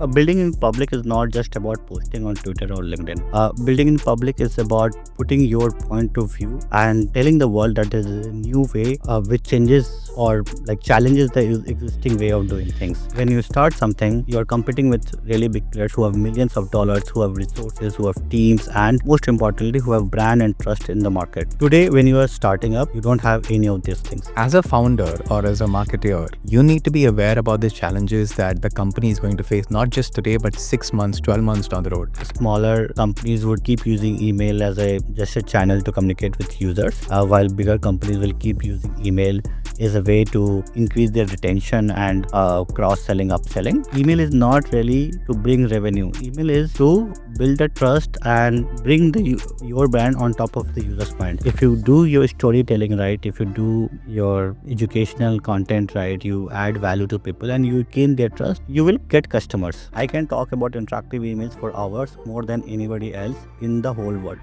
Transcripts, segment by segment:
Building in public is not just about posting on Twitter or LinkedIn. Building in public is about putting your point of view and telling the world that there is a new way which changes or like challenges the existing way of doing things. When you start something, you are competing with really big players who have millions of dollars, who have resources, who have teams, and most importantly, who have brand and trust in the market. Today, when you are starting up, you don't have any of these things. As a founder or as a marketer, you need to be aware about the challenges that the company is going to face, not just today, but 6 months, 12 months down the road. Smaller companies would keep using email as just a channel to communicate with users, while bigger companies will keep using email as a way to increase their retention and cross-selling, upselling. Email is not really to bring revenue. Email is to build the trust and bring your brand on top of the user's mind. If you do your storytelling right, if you do your educational content right, you add value to people and you gain their trust, you will get customers. I can talk about interactive emails for hours more than anybody else in the whole world.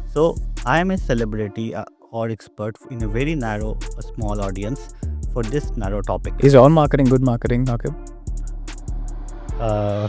So I am a celebrity or expert in a very narrow, small audience for this narrow topic. Is all marketing good marketing, Aquib? Uh,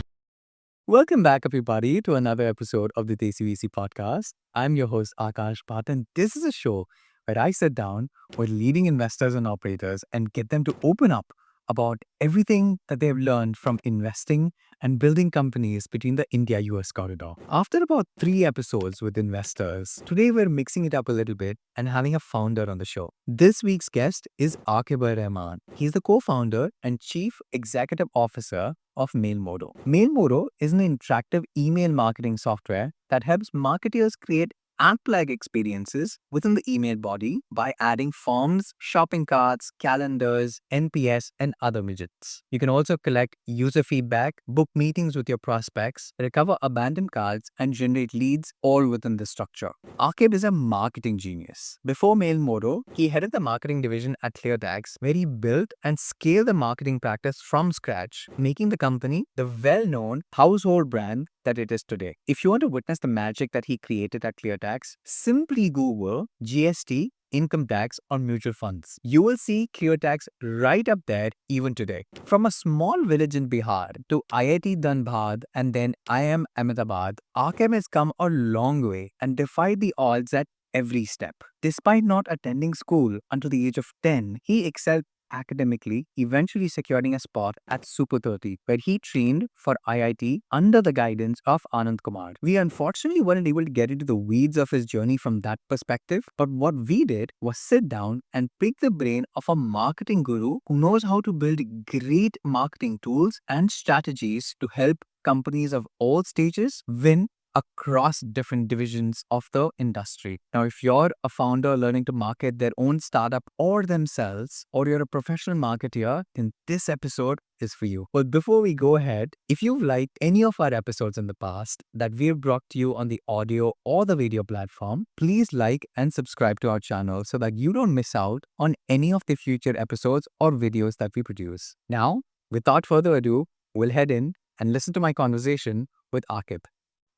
Welcome back, everybody, to another episode of the Desi VC podcast. I'm your host, Akash, Bhat, and this is a show where I sit down with leading investors and operators and get them to open up about everything that they've learned from investing and building companies between the India-US corridor. After about 3 episodes with investors, today we're mixing it up a little bit and having a founder on the show. This week's guest is Aquibur Rahman. He's the co-founder and chief executive officer of Mailmodo. Mailmodo is an interactive email marketing software that helps marketers create app-like experiences within the email body by adding forms, shopping carts, calendars, NPS, and other widgets. You can also collect user feedback, book meetings with your prospects, recover abandoned cards, and generate leads all within this structure. Aquib is a marketing genius. Before Mailmodo, he headed the marketing division at Cleartax, where he built and scaled the marketing practice from scratch, making the company the well-known household brand that it is today. If you want to witness the magic that he created at Cleartax, simply Google GST, income tax, or mutual funds. You will see Cleartax right up there even today. From a small village in Bihar to IIT Dhanbad and then IIM Ahmedabad, Aquib has come a long way and defied the odds at every step. Despite not attending school until the age of 10, he excelled academically, eventually securing a spot at Super 30, where he trained for IIT under the guidance of Anand Kumar. We unfortunately weren't able to get into the weeds of his journey from that perspective, but what we did was sit down and pick the brain of a marketing guru who knows how to build great marketing tools and strategies to help companies of all stages win across different divisions of the industry. Now, if you're a founder learning to market their own startup or themselves, or you're a professional marketer, then this episode is for you. Well, before we go ahead, if you've liked any of our episodes in the past that we've brought to you on the audio or the video platform, please like and subscribe to our channel so that you don't miss out on any of the future episodes or videos that we produce. Now, without further ado, we'll head in and listen to my conversation with Aquib.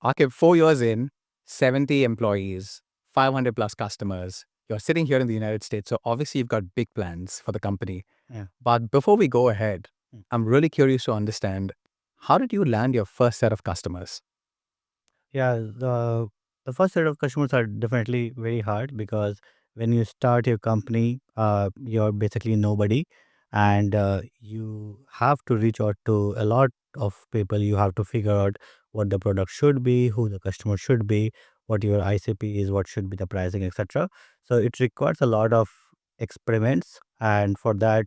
Aquib, 4 years in, 70 employees, 500 plus customers. You're sitting here in the United States, so obviously you've got big plans for the company. Yeah. But before we go ahead, I'm really curious to understand, how did you land your first set of customers? Yeah, the first set of customers are definitely very hard because when you start your company, you're basically nobody, and you have to reach out to a lot of people. You have to figure out what the product should be, who the customer should be, what your ICP is, what should be the pricing, etc. So it requires a lot of experiments, and for that,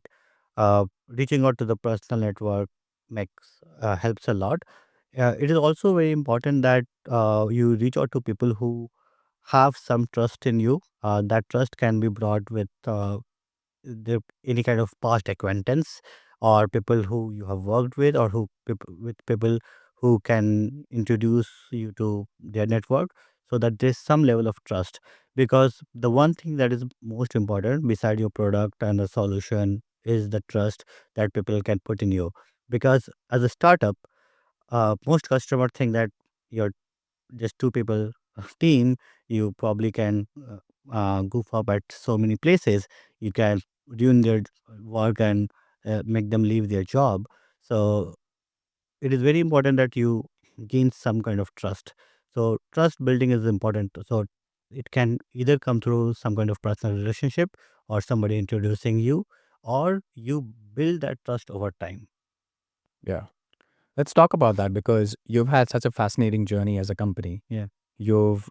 reaching out to the personal network makes helps a lot. It is also very important that you reach out to people who have some trust in you. That trust can be brought with any kind of past acquaintance or people who you have worked with or with people who can introduce you to their network so that there's some level of trust, because the one thing that is most important beside your product and the solution is the trust that people can put in you. Because as a startup, most customers think that you're just two people team. You probably can goof up at so many places. You can ruin their work and make them leave their job. So it is very important that you gain some kind of trust. So trust building is important. So it can either come through some kind of personal relationship or somebody introducing you, or you build that trust over time. Yeah. Let's talk about that because you've had such a fascinating journey as a company. Yeah. You've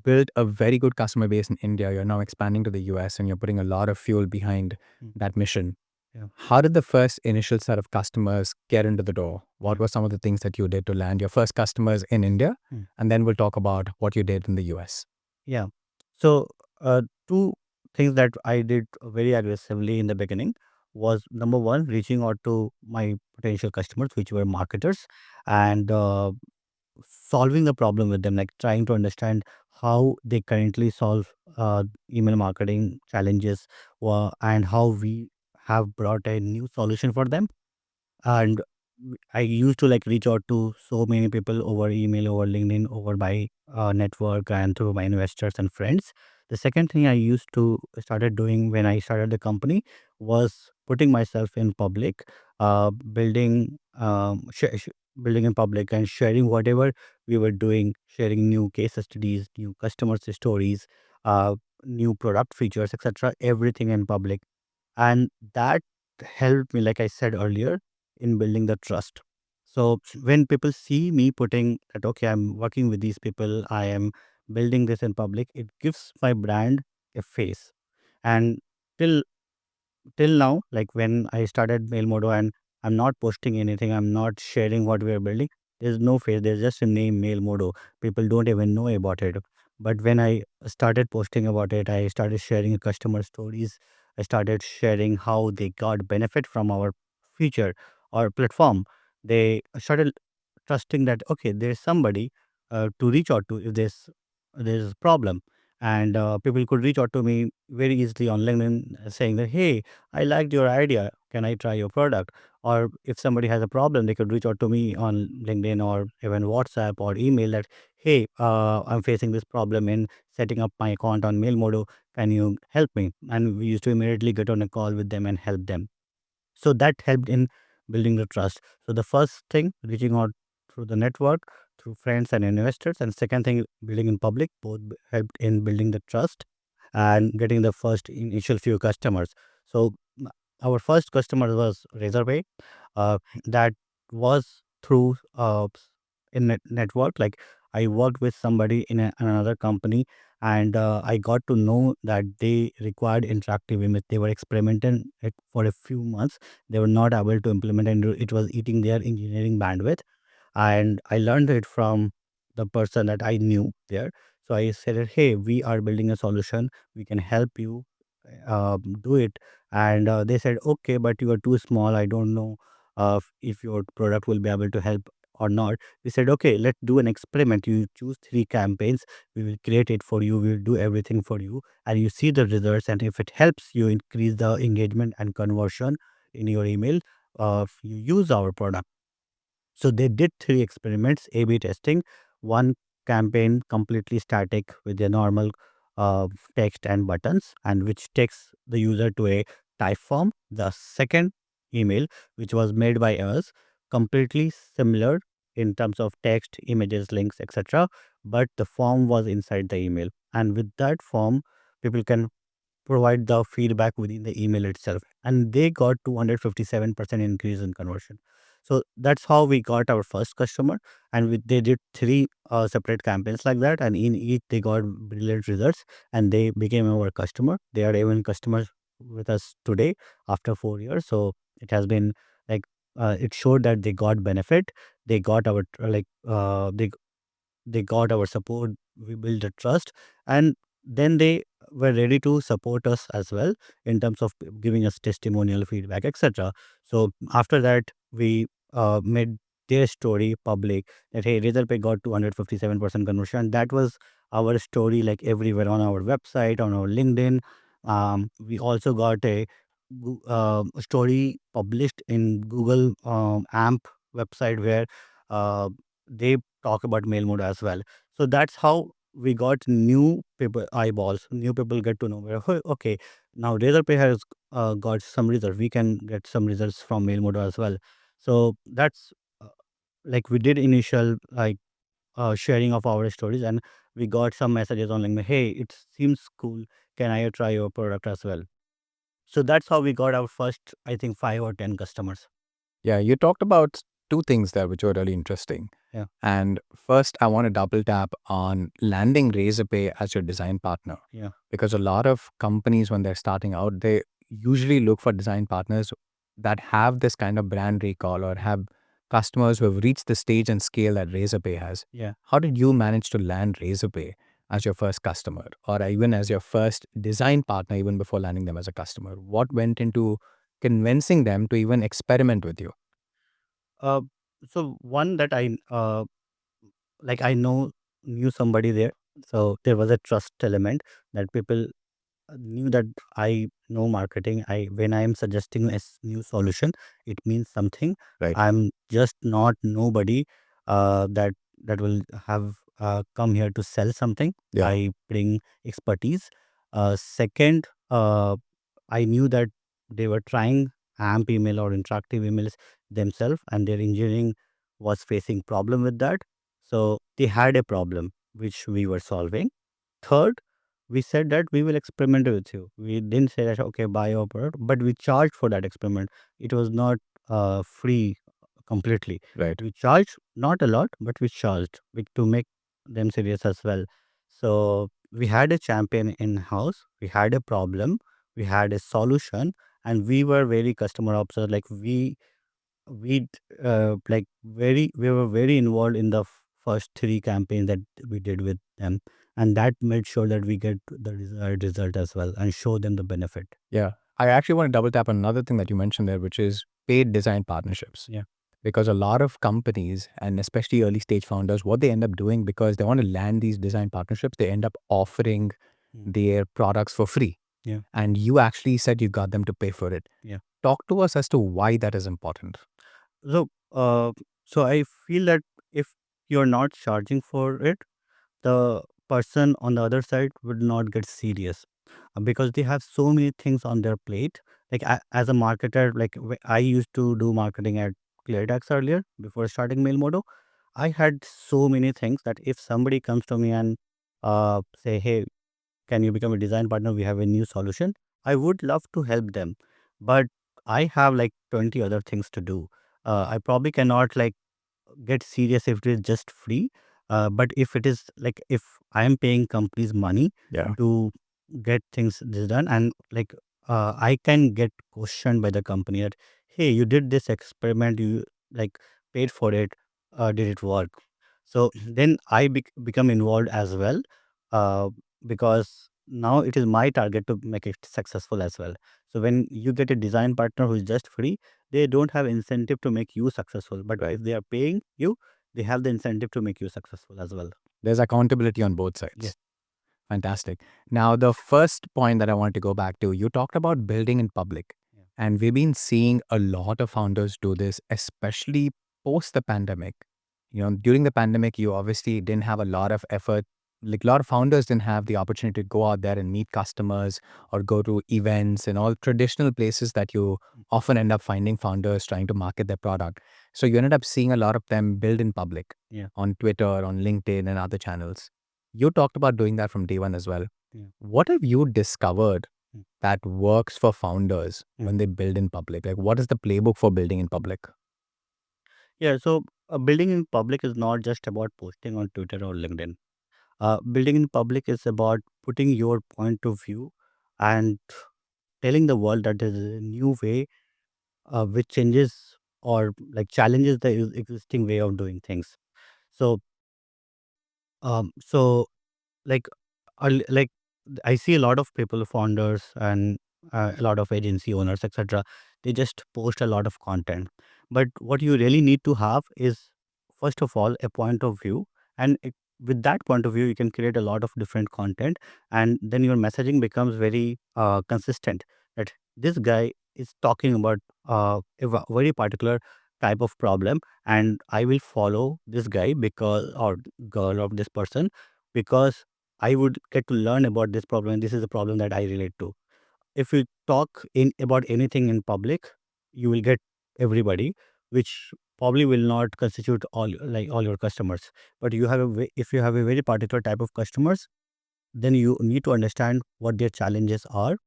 built a very good customer base in India. You're now expanding to the US and you're putting a lot of fuel behind Mm. that mission. Yeah. How did the first initial set of customers get into the door? What Yeah. were some of the things that you did to land your first customers in India? Mm. And then we'll talk about what you did in the US. Yeah. So, two things that I did very aggressively in the beginning was, number one, reaching out to my potential customers, which were marketers, and solving the problem with them, like trying to understand how they currently solve email marketing challenges, and how we have brought a new solution for them. And I used to like reach out to so many people over email, over LinkedIn, over my network, and through my investors and friends. The second thing I used to started doing when I started the company was putting myself in public, building building in public and sharing whatever we were doing, sharing new case studies, new customers stories, uh, new product features, etc. Everything in public, and that helped me, like I said earlier, in building the trust. So when people see me putting that, okay, I'm working with these people, I am building this in public, it gives my brand a face. And till till now, like when I started Mailmodo and I'm not posting anything, I'm not sharing what we are building, there's no face, there's just a name Mailmodo. People don't even know about it. But when I started posting about it, I started sharing customer stories, I started sharing how they got benefit from our feature or platform. They started trusting that, okay, there's somebody to reach out to if there's a problem. And people could reach out to me very easily on LinkedIn, saying that, hey, I liked your idea, can I try your product? Or if somebody has a problem, they could reach out to me on LinkedIn or even WhatsApp or email that, hey, I'm facing this problem in setting up my account on Mailmodo, can you help me? And we used to immediately get on a call with them and help them. So that helped in building the trust. So the first thing, reaching out through the network, through friends and investors, and second thing, building in public, both helped in building the trust and getting the first initial few customers. So our first customer was Razorpay. That was through in network. Like I worked with somebody in another company, and I got to know that they required interactive image. They were experimenting it for a few months. They were not able to implement, and it was eating their engineering bandwidth. And I learned it from the person that I knew there. So I said, hey, we are building a solution, we can help you do it. And they said, okay, but you are too small, I don't know if your product will be able to help or not. We said, okay, let's do an experiment. You choose three campaigns, we will create it for you, we will do everything for you, and you see the results. And if it helps you increase the engagement and conversion in your email, you use our product. So they did three experiments, A/B testing. One campaign completely static with the normal uh, text and buttons, and which takes the user to a type form. The second email, which was made by us, completely similar in terms of text, images, links, etc. But the form was inside the email, and with that form, people can provide the feedback within the email itself, and they got 257% increase in conversion. So that's how we got our first customer. And they did three separate campaigns like that, and in each they got brilliant results, and they became our customer. They are even customers with us today after 4 years. So it has been like, it showed that they got benefit, they got our they got our support, we built the trust, and then they were ready to support us as well in terms of giving us testimonial feedback, etc. So after that, we made their story public, that hey, Razorpay got 257% conversion. That was our story, like everywhere on our website, on our LinkedIn. We also got a story published in Google AMP website, where uh, they talk about mail mode as well. So that's how we got new people eyeballs. New people get to know where, "Oh, okay, now Razorpay has got some results. We can get some results from mail mode as well." So that's like we did initial like sharing of our stories, and we got some messages on LinkedIn. Hey, it seems cool. Can I try your product as well? So that's how we got our first, I think, 5 or 10 customers. Yeah, you talked about two things there which were really interesting. Yeah, And first, I want to double tap on landing Razorpay as your design partner. yeah, Because a lot of companies, when they're starting out, they usually look for design partners that have this kind of brand recall or have customers who have reached the stage and scale that Razorpay has. yeah. How did you manage to land Razorpay as your first customer or even as your first design partner, even before landing them as a customer? What went into convincing them to even experiment with you? Uh, so one that I know knew somebody there, so there was a trust element that people knew that I know marketing. I when I am suggesting a new solution, it means something. Right. I'm just not nobody that will have come here to sell something. Yeah. I bring expertise. Second, I knew that they were trying AMP email or interactive emails themselves, and their engineering was facing problem with that. So they had a problem which we were solving. Third, we said that we will experiment with you. We didn't say that okay, buy your product, but we charged for that experiment. It was not free completely. Right. We charged not a lot, but we charged to make them serious as well. So we had a champion in house. We had a problem. We had a solution, and we were very customer obsessed. Like we like very we were very involved in the first 3 campaigns that we did with them, and that made sure that we get the desired result as well and show them the benefit. Yeah. I actually want to double tap on another thing that you mentioned there, which is paid design partnerships. Yeah. Because a lot of companies and especially early stage founders, what they end up doing because they want to land these design partnerships, they end up offering Mm. their products for free. Yeah. And you actually said you got them to pay for it. Yeah. Talk to us as to why that is important. So so I feel that if you're not charging for it, the person on the other side would not get serious, because they have so many things on their plate. Like as a marketer, like I used to do marketing at Cleartax earlier before starting Mailmodo. I had so many things that if somebody comes to me and say, "Hey, can you become a design partner? We have a new solution." I would love to help them, but I have like 20 other things to do. I probably cannot like get serious if it is just free. But if it is like if I am paying companies money Yeah. to get things this done, and like I can get questioned by the company that, hey, you did this experiment, you like paid for it, did it work? So then I become involved as well, uh, because now it is my target to make it successful as well. So when you get a design partner who is just free, they don't have incentive to make you successful. But Right. if they are paying you, they have the incentive to make you successful as well. There's accountability on both Yes. sides. Fantastic. Now, the first point that I want to go back to, you talked about building in public. Yeah. And we've been seeing a lot of founders do this, especially post the pandemic. During the pandemic, you obviously didn't have a lot of effort. Like a lot of founders didn't have the opportunity to go out there and meet customers or go to events and all traditional places that you Mm. often end up finding founders trying to market their product. So you ended up seeing a lot of them build in public Yeah. on Twitter, on LinkedIn, and other channels. You talked about doing that from day one as well. Yeah. What have you discovered Mm. that works for founders Mm. when they build in public? Like, what is the playbook for building in public? Yeah. So building in public is not just about posting on Twitter or LinkedIn. Building in public is about putting your point of view and telling the world that there is a new way which changes or like challenges the existing way of doing things. So so like like I see a lot of people, founders and a lot of agency owners, etc. They just post a lot of content, but what you really need to have is first of all a point of view, and with that point of view, you can create a lot of different content, and then your messaging becomes very consistent. That this guy is talking about very particular type of problem, and I will follow this guy because or girl of this person because I would get to learn about this problem. This is a problem that I relate to. If you talk in about anything in public, you will get everybody, which probably will not constitute all your customers. But you have if you have a very particular type of customers, then you need to understand what their challenges are,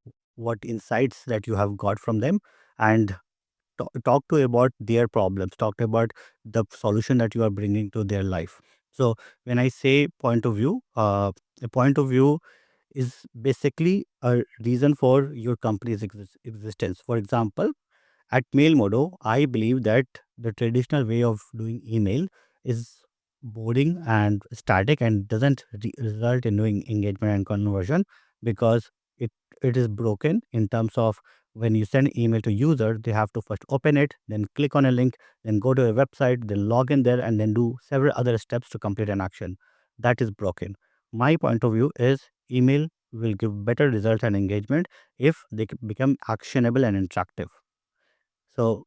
what insights that you have got from them, and talk to about their problems, talk about the solution that you are bringing to their life. So when I say point of view, a point of view is basically a reason for your company's existence. For example, at Mailmodo, I believe that the traditional way of doing email is boring and static and doesn't result in doing engagement and conversion, because it it is broken in terms of when you send email to user, they have to first open it, then click on a link, then go to a website, then log in there, and then do several other steps to complete an action. That is broken. My point of view is email will give better results and engagement if they become actionable and interactive. So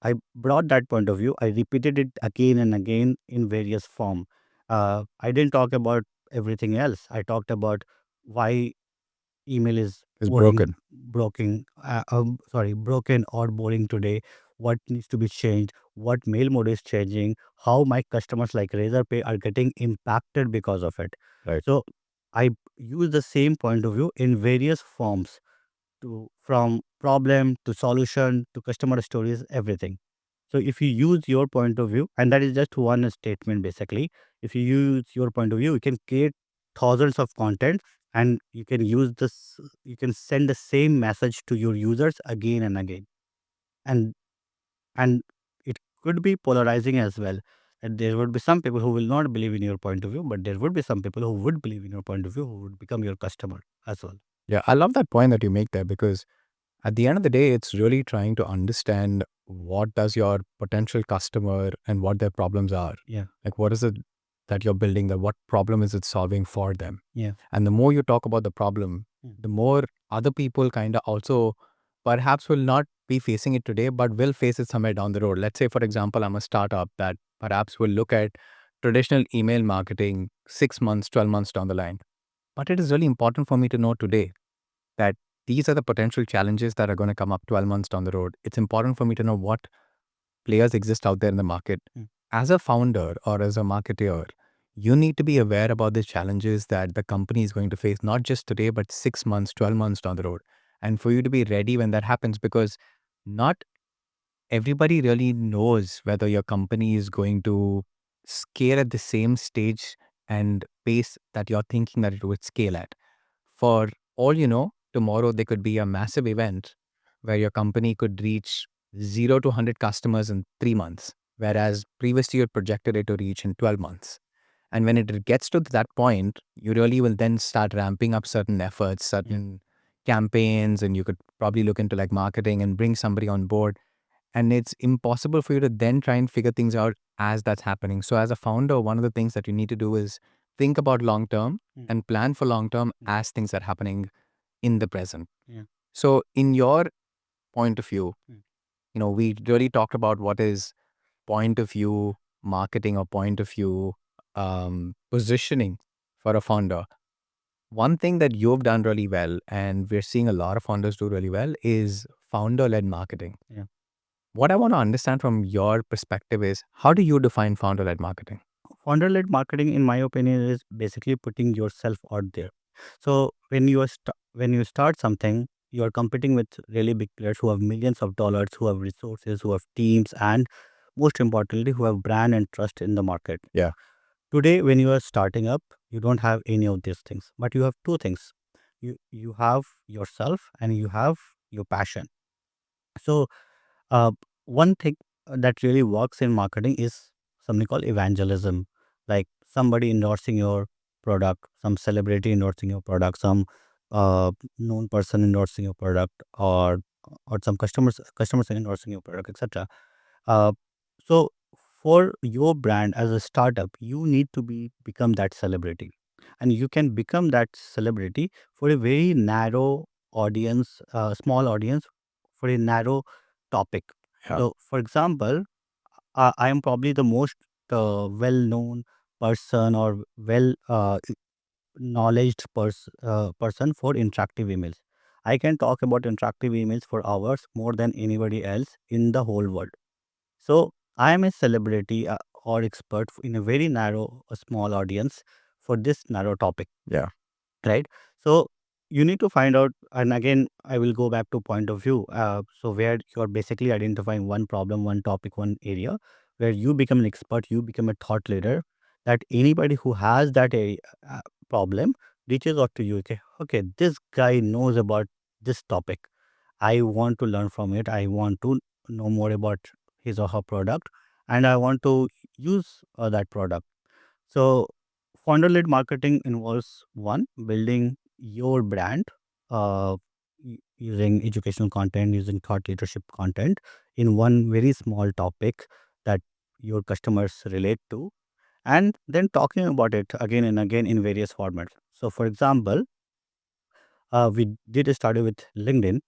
I brought that point of view. I repeated it again and again in various form. I didn't talk about everything else. I talked about why email is It's boring, broken. broken or boring today. What needs to be changed? What mail mode is changing? How my customers like Razorpay are getting impacted because of it. Right. So I use the same point of view in various forms, to from problem to solution to customer stories, everything. So if you use your point of view, and that is just one statement basically, if you use your point of view, you can create thousands of content, and you can use this, you can send the same message to your users again and again. And and it could be polarizing as well. And there would be some people who will not believe in your point of view, but there would be some people who would believe in your point of view, who would become your customer as well. Yeah, I love that point that you make there because at the end of the day, it's really trying to understand what does your potential customer and what their problems are. Yeah. Like, what is it that you're building? That what problem is it solving for them? Yeah. And the more you talk about the problem, Mm. the more other people kind of also perhaps will not be facing it today, but will face it somewhere down the road. Let's say, for example, I'm a startup that perhaps will look at traditional email marketing 6 months, 12 months down the line. But it is really important for me to know today that these are the potential challenges that are going to come up 12 months down the road. It's important for me to know what players exist out there in the market. Mm. As a founder or as a marketer, you need to be aware about the challenges that the company is going to face, not just today, but 6 months, 12 months down the road. And for you to be ready when that happens, because not everybody really knows whether your company is going to scale at the same stage and pace that you're thinking that it would scale at. For all you know, tomorrow there could be a massive event where your company could reach 0 to 100 customers in 3 months, whereas previously you had projected it to reach in 12 months. And when it gets to that point, you really will then start ramping up certain efforts, Yeah. certain campaigns, and you could probably look into like marketing and bring somebody on board. And it's impossible for you to then try and figure things out as that's happening. So, as a founder, one of the things that you need to do is think about long term Mm. and plan for long term Mm. as things are happening in the present. Yeah. So, in your point of view, Mm. we really talked about what is point of view marketing or point of view positioning for a founder. One thing that you've done really well, and we're seeing a lot of founders do really well, is founder led marketing. Yeah. What I want to understand from your perspective is how do you define founder led marketing? Founder-led marketing, in my opinion, is basically putting yourself out there. So when when you start something, you are competing with really big players who have millions of dollars, who have resources, who have teams, and most importantly, who have brand and trust in the market. Yeah. Today, when you are starting up, you don't have any of these things, but you have two things. You have yourself and you have your passion. So uh, one thing that really works in marketing is something called evangelism, like somebody endorsing your product, some celebrity endorsing your product, some known person endorsing your product, or some customers endorsing your product, etc. Uh, so for your brand as a startup, you need to become that celebrity, and you can become that celebrity for a very narrow audience, small audience, for a narrow topic. Yeah. So, for example, I am probably the most well-known person or well knowledge person for interactive emails. I can talk about interactive emails for hours more than anybody else in the whole world. So I am a celebrity or expert in a very narrow, a small audience for this narrow topic, Yeah. right? So you need to find out, and again, I will go back to point of view. So where you are basically identifying one problem, one topic, one area, where you become an expert, you become a thought leader. That anybody who has that a problem reaches out to you. Okay, okay, this guy knows about this topic. I want to learn from it. I want to know more about his or her product, and I want to use that product. So, founder led marketing involves one, building your brand using educational content, using thought leadership content in one very small topic that your customers relate to, and then talking about it again and again in various formats. So, for example, we did start with LinkedIn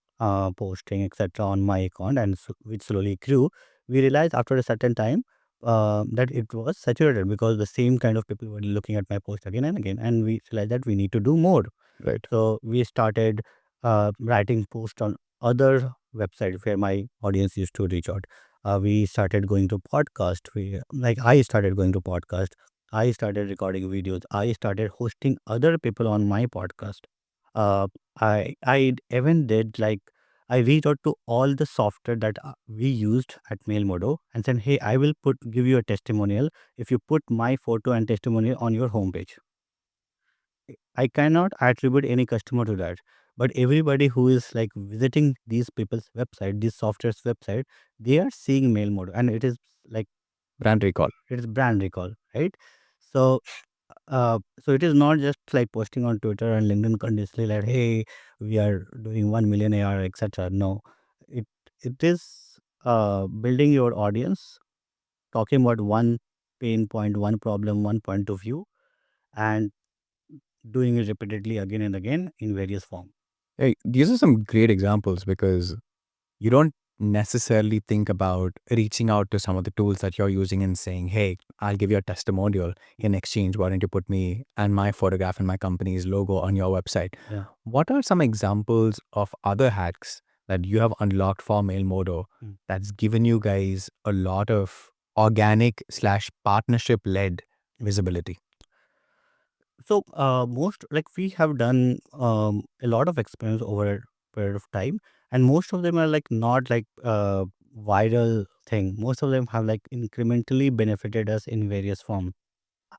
posting, etc., on my account, and which slowly grew. We realized after a certain time that it was saturated because the same kind of people were looking at my post again and again, and we realized that we need to do more. Right. So we started writing posts on other websites where my audience used to reach out. We started going to podcast. I started going to podcast. I started recording videos. I started hosting other people on my podcast. Uh, I even did like I reached out to all the software that we used at Mailmodo and said, "Hey, I will give you a testimonial if you put my photo and testimonial on your homepage." I cannot attribute any customer to that, but everybody who is like visiting these people's website, these software's website, they are seeing Mailmodo, and it is like Brand recall. it is brand recall, right? So so it is not just like posting on Twitter and LinkedIn continuously like, hey, we are doing 1 million AR, etc. No, it it is building your audience, talking about one pain point, one problem, one point of view, and doing it repeatedly again and again in various form. Hey, these are some great examples because you don't necessarily think about reaching out to some of the tools that you're using and saying, hey, I'll give you a testimonial in exchange. Why don't you put me and my photograph and my company's logo on your website? Yeah. What are some examples of other hacks that you have unlocked for Mailmodo Mm. that's given you guys a lot of organic slash partnership led visibility? So most like we have done a lot of experiments over a period of time, and most of them are like not like viral thing. Most of them have like incrementally benefited us in various forms.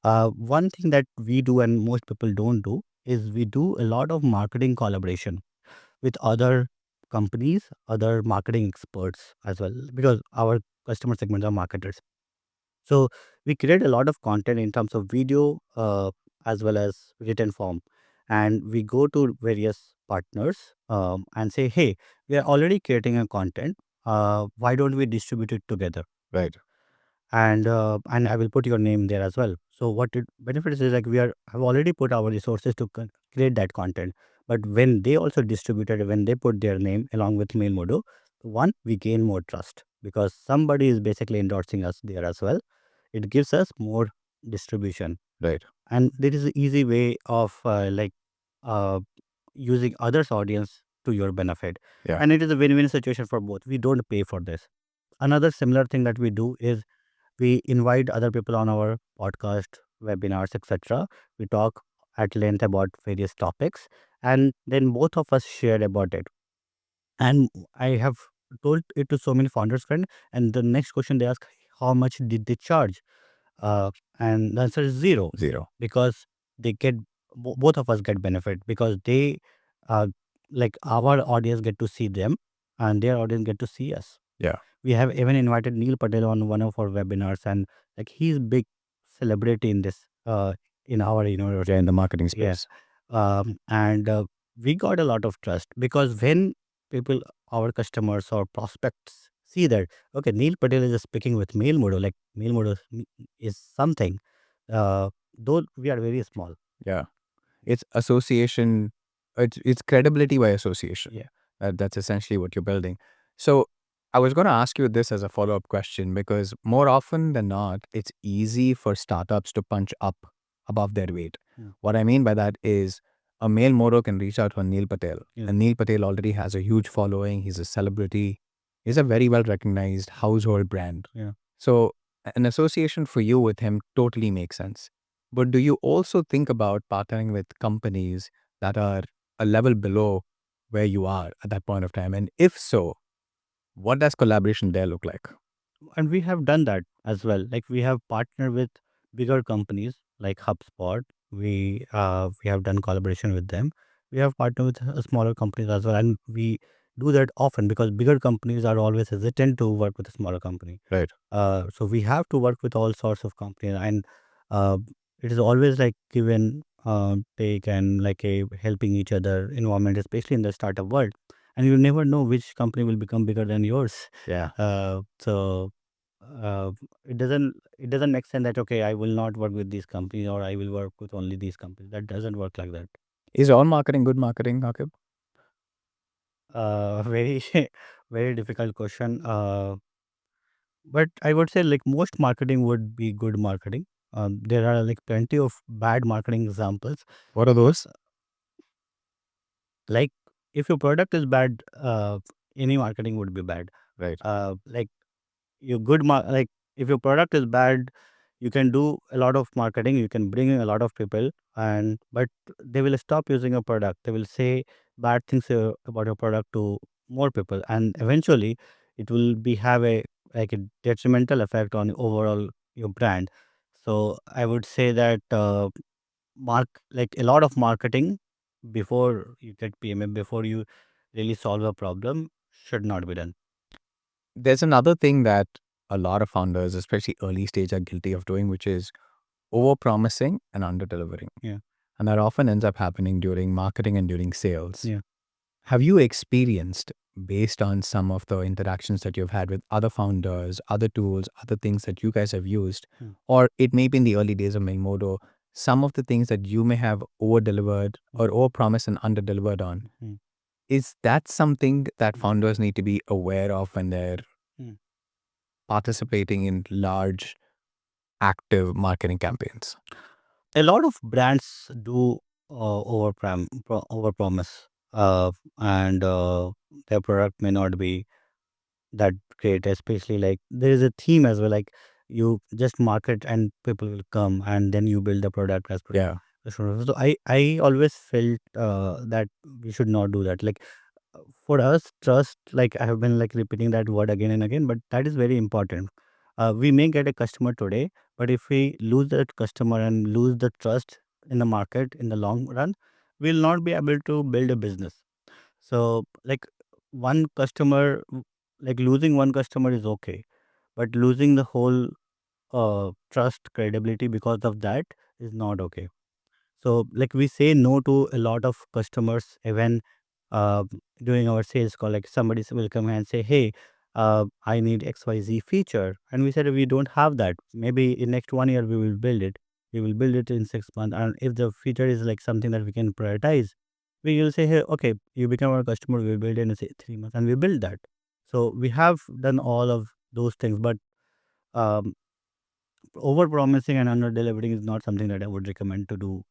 One thing that we do and most people don't do is we do a lot of marketing collaboration with other companies, other marketing experts as well, because our customer segments are marketers. So we create a lot of content in terms of video as well as written form, and we go to various partners and say, "Hey, we are already creating a content. Why don't we distribute it together?" Right. And I will put your name there as well. So what it benefits is like we are have already put our resources to create that content, but when they also distribute it, when they put their name along with Mailmodo, one, we gain more trust because somebody is basically endorsing us there as well. It gives us more distribution, Right. and there is an easy way of uh, using others audience to your benefit, Yeah. and it is a win-win situation for both. We don't pay for this. Another similar thing that we do is we invite other people on our podcast, webinars, etc. We talk at length about various topics, and then both of us share about it. And I have told it to so many founders friends, and the next question they ask, how much did they charge? uh, and the answer is zero, Zero. because they get both of us get benefit because they uh, like our audience get to see them and their audience get to see us. Yeah. We have even invited Neil Patel on one of our webinars, and like he's big celebrity in this in our Yeah. In the marketing yeah. space. And we got a lot of trust because when people, our customers or prospects see that, okay, Neil Patel is speaking with Mailmodo, like Mailmodo is something, though we are very small. Yeah. It's association, it's credibility by association. Yeah. That's essentially what you're building. So I was going to ask you this as a follow-up question because more often than not, it's easy for startups to punch up above their weight. Mm. What I mean by that is a male Moro can reach out to a Neil Patel, Yeah. and Neil Patel already has a huge following. He's a celebrity. He's a very well recognized household brand. Yeah. So an association for you with him totally makes sense. But do you also think about partnering with companies that are a level below where you are at that point of time? And if so, what does collaboration there look like? And we have done that as well. Like we have partnered with bigger companies like HubSpot. We have done collaboration with them. We have partnered with smaller companies as well, and we do that often because bigger companies are always hesitant to work with a smaller company. Right. So we have to work with all sorts of companies, and uh, it is always like give and take, and like a helping each other environment, especially in the startup world. And you never know which company will become bigger than yours. Yeah. So uh, it doesn't make sense that okay, I will not work with these companies or I will work with only these companies. That doesn't work like that. Is all marketing good marketing, Akib? Very very difficult question. But I would say like most marketing would be good marketing. There are like plenty of bad marketing examples. What are those? Like if your product is bad, any marketing would be bad. Right. Like your like if your product is bad, you can do a lot of marketing, you can bring in a lot of people, and but they will stop using your product. They will say bad things about your product to more people, and eventually it will be have a like a detrimental effect on overall your brand. So I would say that mark like a lot of marketing before you get payment, before you really solve a problem, should not be done. There's another thing that a lot of founders, especially early stage, are guilty of doing, which is over promising and under delivering. Yeah. And that often ends up happening during marketing and during sales. Yeah. Have you experienced, based on some of the interactions that you've had with other founders, other tools, other things that you guys have used, Hmm. or it may be in the early days of Mailmodo, some of the things that you may have over delivered or over promised and under delivered on? Hmm. Is that something that founders need to be aware of when they're Hmm. participating in large, active marketing campaigns? A lot of brands do over promise, and their product may not be that great, especially like there is a theme as well, like you just market and people will come, and then you build the product as per Yeah. so I always felt that we should not do that. Like for us, trust, like I have been like repeating that word again and again, but that is very important. We may get a customer today, but if we lose that customer and lose the trust in the market in the long run, we'll not be able to build a business. So like one customer, like losing one customer is okay, but losing the whole trust, credibility because of that is not okay. So, like we say no to a lot of customers even uh, during our sales call. Like somebody will come and say, "Hey, I need XYZ feature," and we said we don't have that. Maybe in next 1 year we will build it. We will build it in 6 months, and if the feature is like something that we can prioritize, we will say, "Hey, okay, you become our customer. We will build it in say 3 months," and we build that. So we have done all of those things, but um, over promising and under delivering is not something that I would recommend to do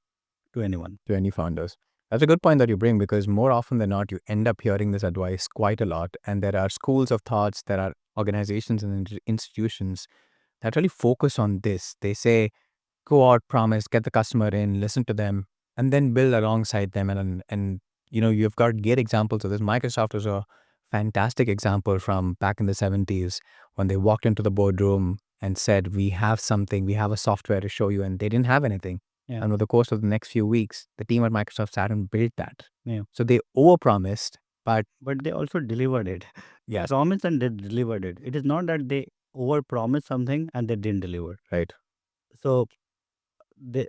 to anyone. To any founders? That's a good point that you bring, because more often than not, you end up hearing this advice quite a lot. And there are schools of thoughts, there are organizations and institutions that really focus on this. They say, go out, promise, get the customer in, listen to them, and then build alongside them. And you've got great examples of this. Microsoft was a fantastic example from back in the 70s when they walked into the boardroom and said, we have something, we have a software to show you, and they didn't have anything. Yeah. And over the course of the next few weeks, the team at Microsoft sat and built that. Yeah. So they overpromised, but But they also delivered it. yes, Promised and they delivered it. It is not that they over promised something and they didn't deliver. right. So they,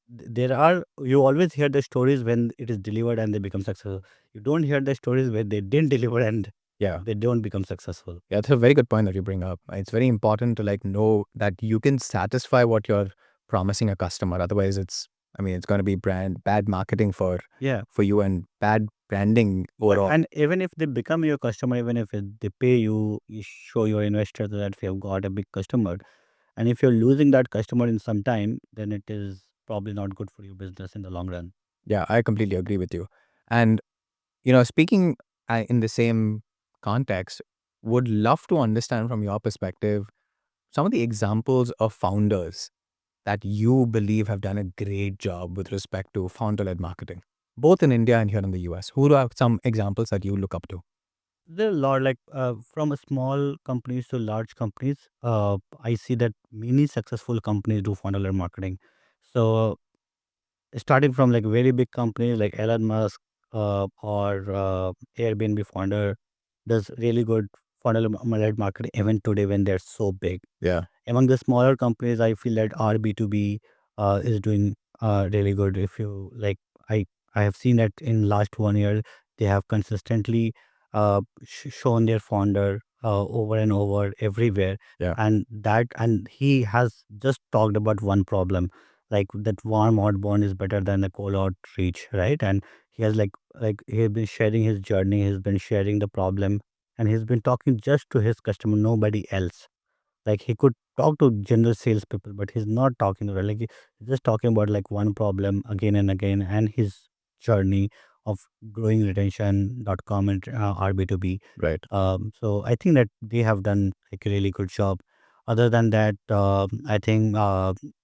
there are, you always hear the stories when it is delivered and they become successful. You don't hear the stories where they didn't deliver and Yeah. they don't become successful. Yeah, that's a very good point that you bring up. It's very important to like know that you can satisfy what you're promising a customer. Otherwise, it's going to be bad marketing Yeah. for you and bad branding overall. And even if they become your customer, even if they pay you, you show your investor that we have got a big customer. And if you're losing that customer in some time, then it is probably not good for your business in the long run. Yeah, I completely agree with you. And speaking in the same context, would love to understand from your perspective some of the examples of founders that you believe have done a great job with respect to founder-led marketing, both in India and here in the US? Who are some examples that you look up to? There are a lot, like from a small companies to large companies. I see that many successful companies do funnel marketing. So starting from like very big companies like Elon Musk or Airbnb founder does really good funnel marketing even today when they're so big. Yeah. Among the smaller companies, I feel that our B2B is doing really good. If you like, I I have seen that in last 1 year they have consistently shown their founder over and over everywhere, Yeah. and he has just talked about one problem, like that warm outbound is better than the cold outreach, right? And he has like he has been sharing his journey, he's been sharing the problem, and he's been talking just to his customer, nobody else. Like he could talk to general salespeople, but he's not talking to them. Like he's just talking about like one problem again and again, and his journey of growing retention.com and RB2B. Right. So I think that they have done like a really good job. Other than that, I think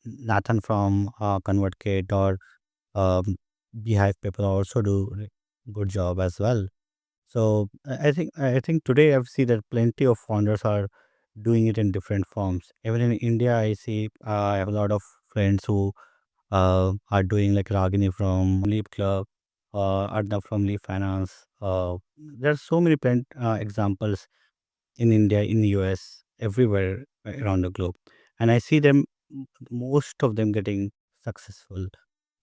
Nathan from ConvertKit or um, Beehive people also do good job as well. So I think today I've seen that plenty of founders are doing it in different forms. Even in India, I see I have a lot of friends who are doing like Ragini from Leap Club, Adna from Leap Finance. There are so many examples in India, in the US, everywhere around the globe, and I see them, most of them getting successful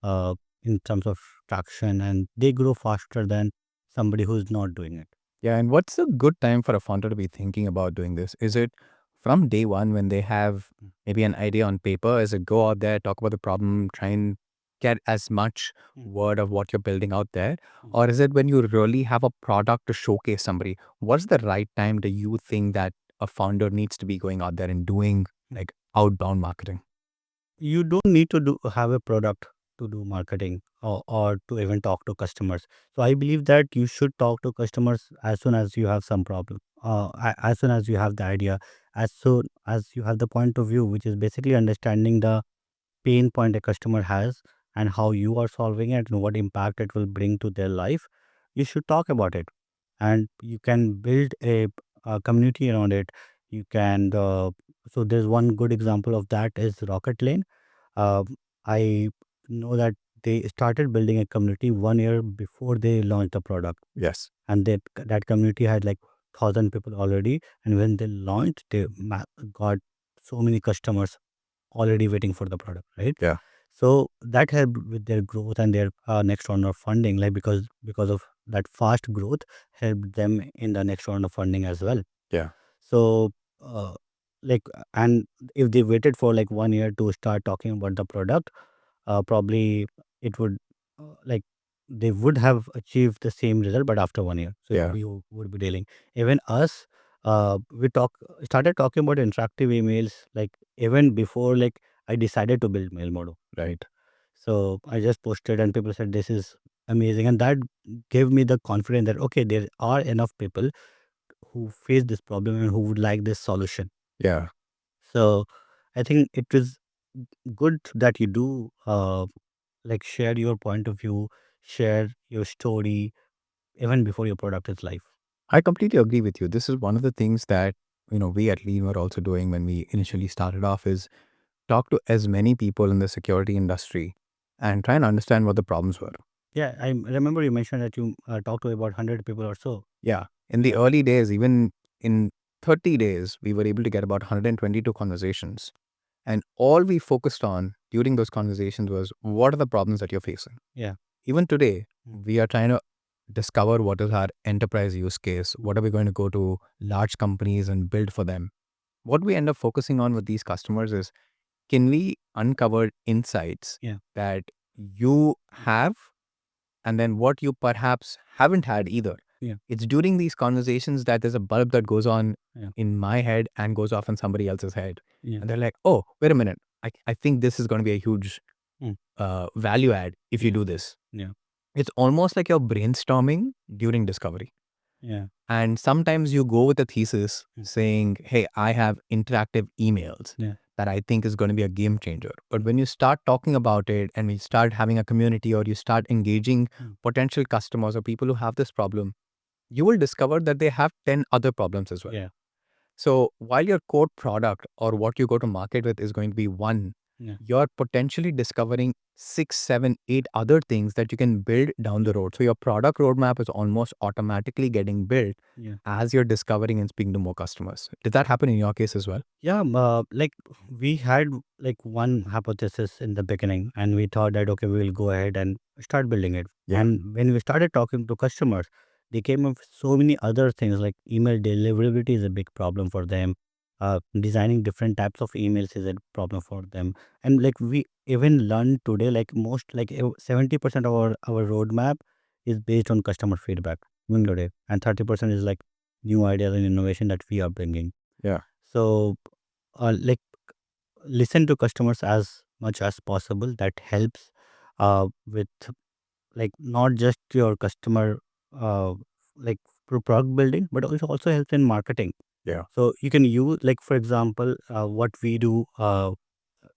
uh, in terms of traction, and they grow faster than somebody who's not doing it. Yeah, and what's a good time for a founder to be thinking about doing this? Is it from day one when they have maybe an idea on paper? Is it go out there, talk about the problem, try and get as much Mm. word of what you're building out there? Mm. Or is it when you really have a product to showcase somebody? What's the right time do you think that a founder needs to be going out there and doing Mm. like outbound marketing? You don't need to do have a product to do marketing or to even talk to customers. So I believe that you should talk to customers as soon as you have some problem. As soon as you have the idea, as soon as you have the point of view, which is basically understanding the pain point a customer has and how you are solving it and what impact it will bring to their life, you should talk about it. And you can build a community around it. You can so there's one good example of that is Rocket Lane. uh, I know that they started building a community 1 year before they launched the product, Yes. and that community had like 1,000 people already. And when they launched, they got so many customers already waiting for the product, right? Yeah. So that helped with their growth and their next round of funding, like because of that fast growth helped them in the next round of funding as well. Yeah. So uh, and if they waited for like 1 year to start talking about the product, probably it would like they would have achieved the same result, but after 1 year. So Yeah. we would be dealing. Even us, we started talking about interactive emails like even before like I decided to build Mailmodo. Right. So I just posted, and people said this is amazing, and that gave me the confidence that okay, there are enough people who face this problem and who would like this solution. Yeah. So I think it is good that you do like share your point of view, share your story even before your product is live. I completely agree with you. This is one of the things that, we at Lean were also doing when we initially started off is talk to as many people in the security industry and try and understand what the problems were. Yeah, I remember you mentioned that you talked to about 100 people or so. Yeah. In the Yeah. early days, even in 30 days, we were able to get about 122 conversations. And all we focused on during those conversations was what are the problems that you're facing? Yeah. Even today, Mm. we are trying to discover what is our enterprise use case. What are we going to go to large companies and build for them? What we end up focusing on with these customers is can we uncover insights Yeah. that you have and then what you perhaps haven't had either. Yeah. It's during these conversations that there's a bulb that goes on Yeah. in my head and goes off in somebody else's head. Yeah. And they're like, oh, wait a minute. I think this is going to be a huge Mm. value add if you Yeah. do this. Yeah. It's almost like you're brainstorming during discovery. Yeah. And sometimes you go with a thesis saying, hey, I have interactive emails Yeah. that I think is going to be a game changer. But when you start talking about it and we start having a community or you start engaging potential customers or people who have this problem, you will discover that they have 10 other problems as well. Yeah. So while your core product or what you go to market with is going to be one, Yeah. you're potentially discovering 6, 7, 8 other things that you can build down the road. So your product roadmap is almost automatically getting built Yeah. as you're discovering and speaking to more customers. Did that happen in your case as well? Yeah, like we had like one hypothesis in the beginning, and we thought that okay, we will go ahead and start building it. Yeah. And when we started talking to customers, they came up with so many other things like email deliverability is a big problem for them. Designing different types of emails is a problem for them, and like we even learned today, like most like 70% of our roadmap is based on customer feedback even today, and 30% is like new ideas and innovation that we are bringing. Yeah. So like listen to customers as much as possible. That helps with like not just your customer uh, like product building, but also helps in marketing. Yeah. So you can use like for example what we do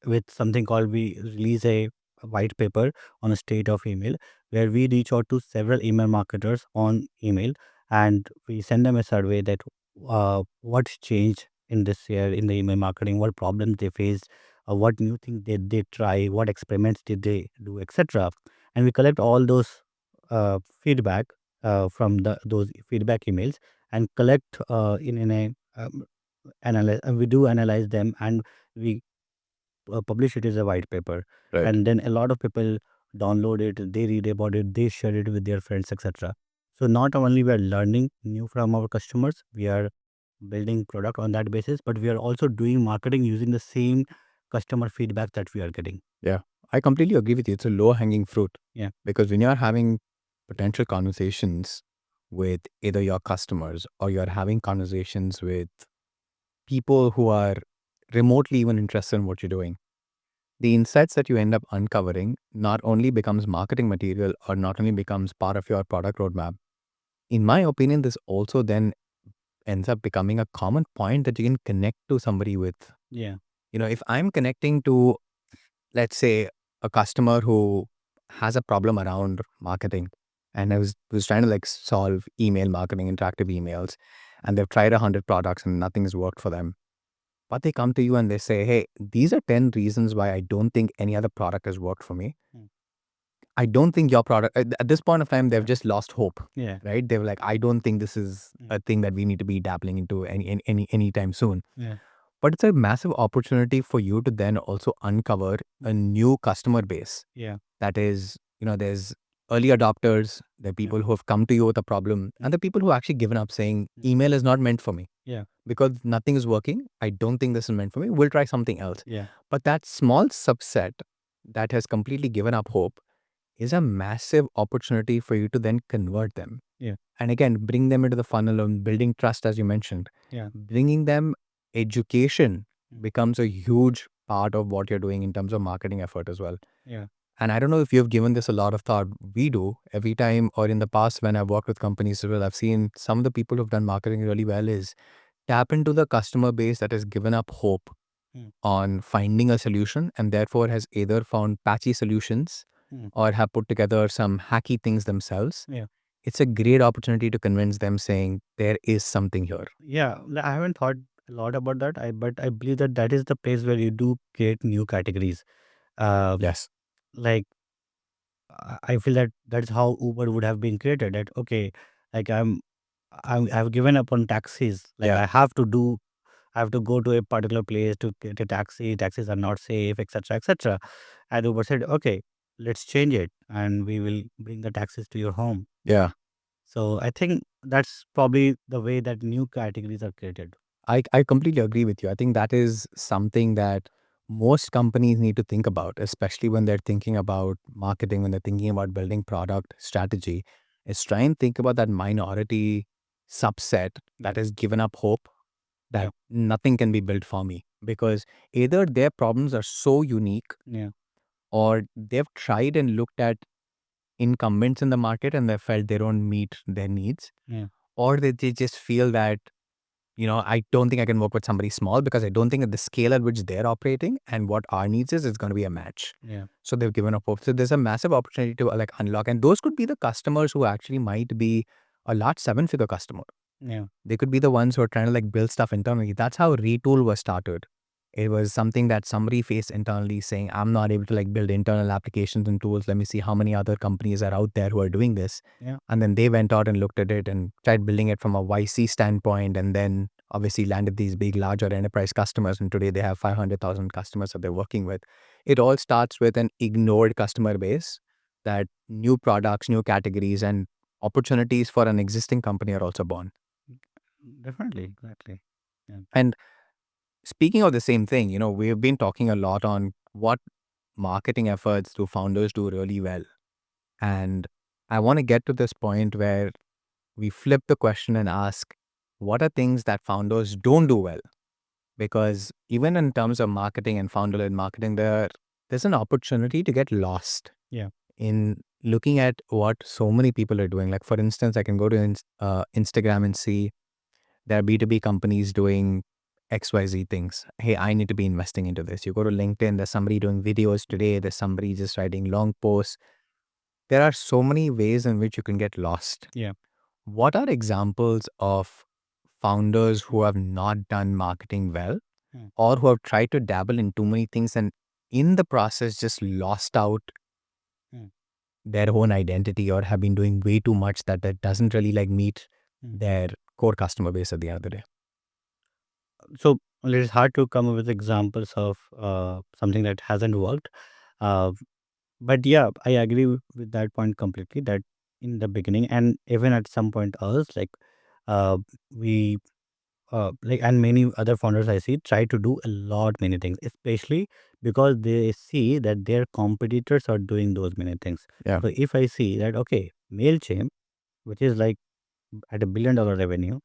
with something called we release a white paper on a state of email where we reach out to several email marketers on email, and we send them a survey that what's changed in this year in the email marketing, what problems they faced, what new things did they try, what experiments did they do, etc. And we collect all those feedback from those feedback emails and collect in a analyze, we do analyze them, and we publish it as a white paper, Right. and then a lot of people download it, they read about it, they share it with their friends, etc. So not only we are learning new from our customers, we are building product on that basis, but we are also doing marketing using the same customer feedback that we are getting. Yeah. I completely agree with you. It's a low hanging fruit. Yeah. Because when you're having potential conversations with either your customers or you're having conversations with people who are remotely even interested in what you're doing, the insights that you end up uncovering not only becomes marketing material or not only becomes part of your product roadmap. In my opinion, this also then ends up becoming a common point that you can connect to somebody with. Yeah. If I'm connecting to, let's say, a customer who has a problem around marketing and I was trying to like solve email marketing, interactive emails, and they've tried 100 products and nothing's worked for them. But they come to you and they say, hey, these are 10 reasons why I don't think any other product has worked for me. Mm. I don't think your product, at this point of time, they've just lost hope, Yeah. right? They were like, I don't think this is a thing that we need to be dabbling into anytime soon. Yeah. But it's a massive opportunity for you to then also uncover a new customer base. Yeah. That is, there's early adopters, there are people who have come to you with a problem, and the people who actually given up saying, email is not meant for me Yeah. because nothing is working. I don't think this is meant for me. We'll try something else. Yeah. But that small subset that has completely given up hope is a massive opportunity for you to then convert them. Yeah. And again, bring them into the funnel and building trust, as you mentioned. Yeah. Bringing them education becomes a huge part of what you're doing in terms of marketing effort as well. Yeah. And I don't know if you've given this a lot of thought. We do every time, or in the past when I've worked with companies as well, I've seen some of the people who've done marketing really well is tap into the customer base that has given up hope Mm. on finding a solution and therefore has either found patchy solutions Mm. or have put together some hacky things themselves. Yeah. It's a great opportunity to convince them saying there is something here. Yeah, I haven't thought a lot about that. But I believe that that is the place where you do create new categories. Uh, Yes. like I feel that that's how Uber would have been created. That okay, like I've given up on taxis. Like Yeah. I have to go to a particular place to get a taxi. Taxis are not safe, etc., etc. And Uber said, okay, let's change it, and we will bring the taxis to your home. Yeah. So I think that's probably the way that new categories are created. I completely agree with you. I think that is something that most companies need to think about, especially when they're thinking about marketing, when they're thinking about building product strategy, is try and think about that minority subset Yeah. that has given up hope Yeah. that nothing can be built for me because either their problems are so unique Yeah. or they've tried and looked at incumbents in the market and they felt they don't meet their needs, Yeah. or they just feel that, I don't think I can work with somebody small because I don't think at the scale at which they're operating and what our needs is going to be a match. Yeah. So they've given up hope. So there's a massive opportunity to like unlock. And those could be the customers who actually might be a large 7-figure customer. Yeah. They could be the ones who are trying to like build stuff internally. That's how Retool was started. It was something that somebody faced internally saying, I'm not able to like build internal applications and tools. Let me see how many other companies are out there who are doing this. Yeah. And then they went out and looked at it and tried building it from a YC standpoint, and then obviously landed these big, larger enterprise customers. And today they have 500,000 customers that they're working with. It all starts with an ignored customer base, that new products, new categories, and opportunities for an existing company are also born. Definitely. Exactly. Yeah. And speaking of the same thing, we've been talking a lot on what marketing efforts do founders do really well. And I want to get to this point where we flip the question and ask, what are things that founders don't do well? Because even in terms of marketing and founder-led marketing, there's an opportunity to get lost Yeah. in looking at what so many people are doing. Like, for instance, I can go to Instagram and see there are B2B companies doing XYZ things. Hey, I need to be investing into this. You go to LinkedIn, there's somebody doing videos today, there's somebody just writing long posts. There are so many ways in which you can get lost. Yeah. What are examples of founders who have not done marketing well, Hmm. or who have tried to dabble in too many things and in the process just lost out Hmm. their own identity, or have been doing way too much that doesn't really like meet Hmm. their core customer base at the end of the day? So it's hard to come up with examples of something that hasn't worked. Uh, but yeah, I agree with that point completely. That in the beginning, and even at some point else, like uh, we like, and many other founders I see try to do a lot many things, especially because they see that their competitors are doing those many things. Yeah. So if I see that, okay, Mailchimp, which is like at $1 billion revenue,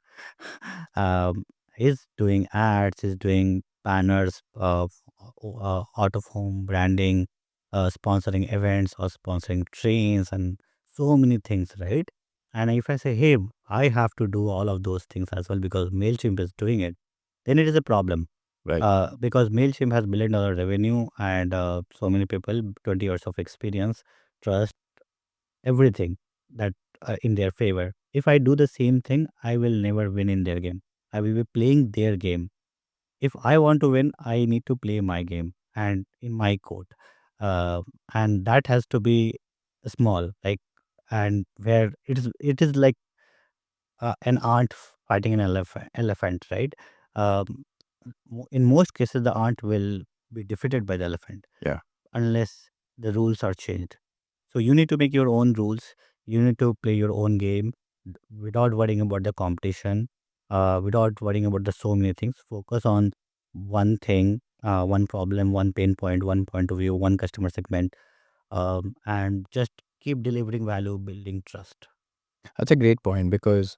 um, is doing ads, is doing banners, out of home branding, sponsoring events or sponsoring trains, and so many things, right? And if I say, hey, I have to do all of those things as well because Mailchimp is doing it, then it is a problem. Right. Because Mailchimp has $1 billion revenue and so many people, 20 years of experience, trust, everything that in their favor. If I do the same thing, I will never win in their game. I will be playing their game. If I want to win, I need to play my game and in my code, uh, and that has to be small, like, and where it is like an ant fighting an elephant, right? Um, in most cases, the ant will be defeated by the elephant Yeah. unless the rules are changed. So you need to make your own rules. You need to play your own game without worrying about the competition, without worrying about the so many things. Focus on one thing, one problem, one pain point, one point of view, one customer segment, and just keep delivering value, building trust. That's a great point, because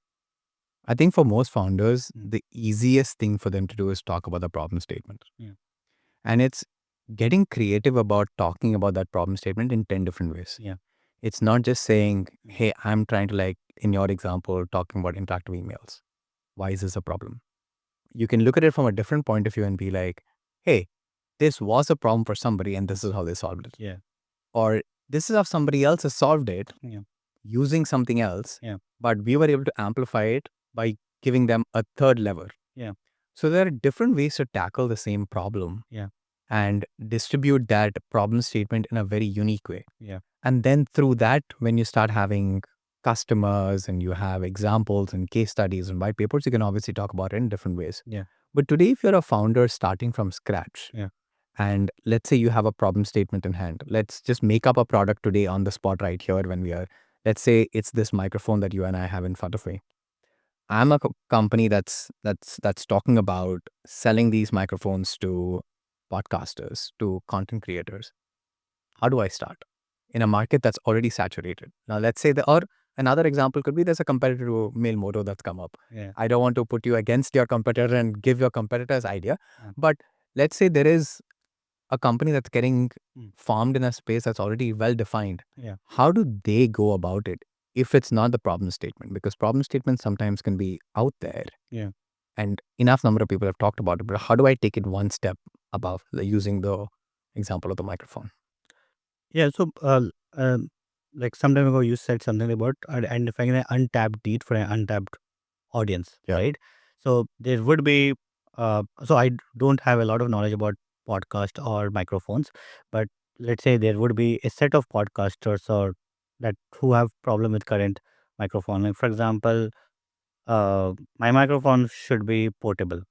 I think for most founders, Mm. the easiest thing for them to do is talk about the problem statement. Yeah. And it's getting creative about talking about that problem statement in 10 different ways. Yeah. It's not just saying, Mm. hey, I'm trying to, like, in your example, talking about interactive emails. Why is this a problem? You can look at it from a different point of view and be like, hey, this was a problem for somebody and this is how they solved it. Yeah. Or this is how somebody else has solved it Yeah. using something else, Yeah. but we were able to amplify it by giving them a third lever. Yeah. So there are different ways to tackle the same problem Yeah. and distribute that problem statement in a very unique way. Yeah. And then through that, when you start having customers and you have examples and case studies and white papers, you can obviously talk about it in different ways. Yeah. But today, if you're a founder starting from scratch, Yeah. and let's say you have a problem statement in hand, let's just make up a product today on the spot right here when we are, let's say it's this microphone that you and I have in front of me. I'm a company that's talking about selling these microphones to podcasters, to content creators. How do I start in a market that's already saturated? Now, let's say or another example could be there's a competitor to Mailmodo that's come up. Yeah. I don't want to put you against your competitor and give your competitor's idea, Yeah. but let's say there is a company that's getting Mm. formed in a space that's already well defined. Yeah. How do they go about it? if it's not the problem statement, because problem statements sometimes can be out there Yeah. and enough number of people have talked about it. But how do I take it one step above, using the example of the microphone? Yeah. So, like some time ago, you said something about identifying an untapped need for an untapped audience, Yeah. right? So there would be, so don't have a lot of knowledge about podcast or microphones, but let's say there would be a set of podcasters or that who have problem with current microphone. Like for example, my microphone should be portable.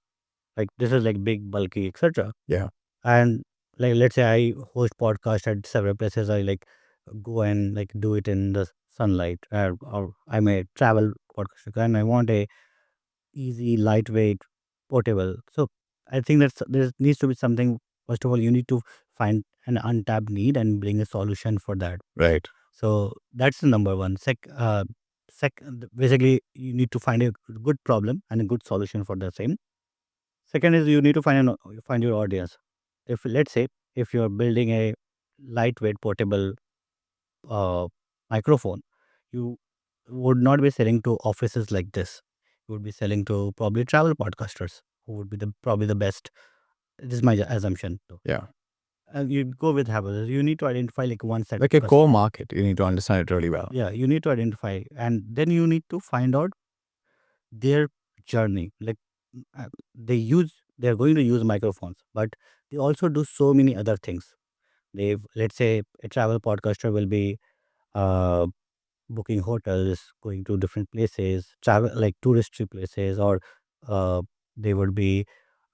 Like this is like big, bulky, etc. Yeah. And like let's say I host podcast at several places. I like go and like do it in the sunlight, or I may travel podcast and I want a easy, lightweight, portable. So I think there needs to be something. First of all, you need to find an untapped need and bring a solution for that. Right. So that's the number one. Basically, you need to find a good problem and a good solution for the same. Second is you need to find your audience. If let's say if you're building a lightweight portable uh, microphone, you would not be selling to offices like this. You would be selling to probably travel podcasters who would be probably the best. This is my assumption. Though. Yeah. And you go with habits. You need to identify like one set Like a core market, you need to understand it really well. Yeah, you need to identify, and then you need to find out their journey. Like they're going to use microphones, but they also do so many other things. Let's say a travel podcaster will be uh, booking hotels, going to different places, travel like touristy places, or uh, they would be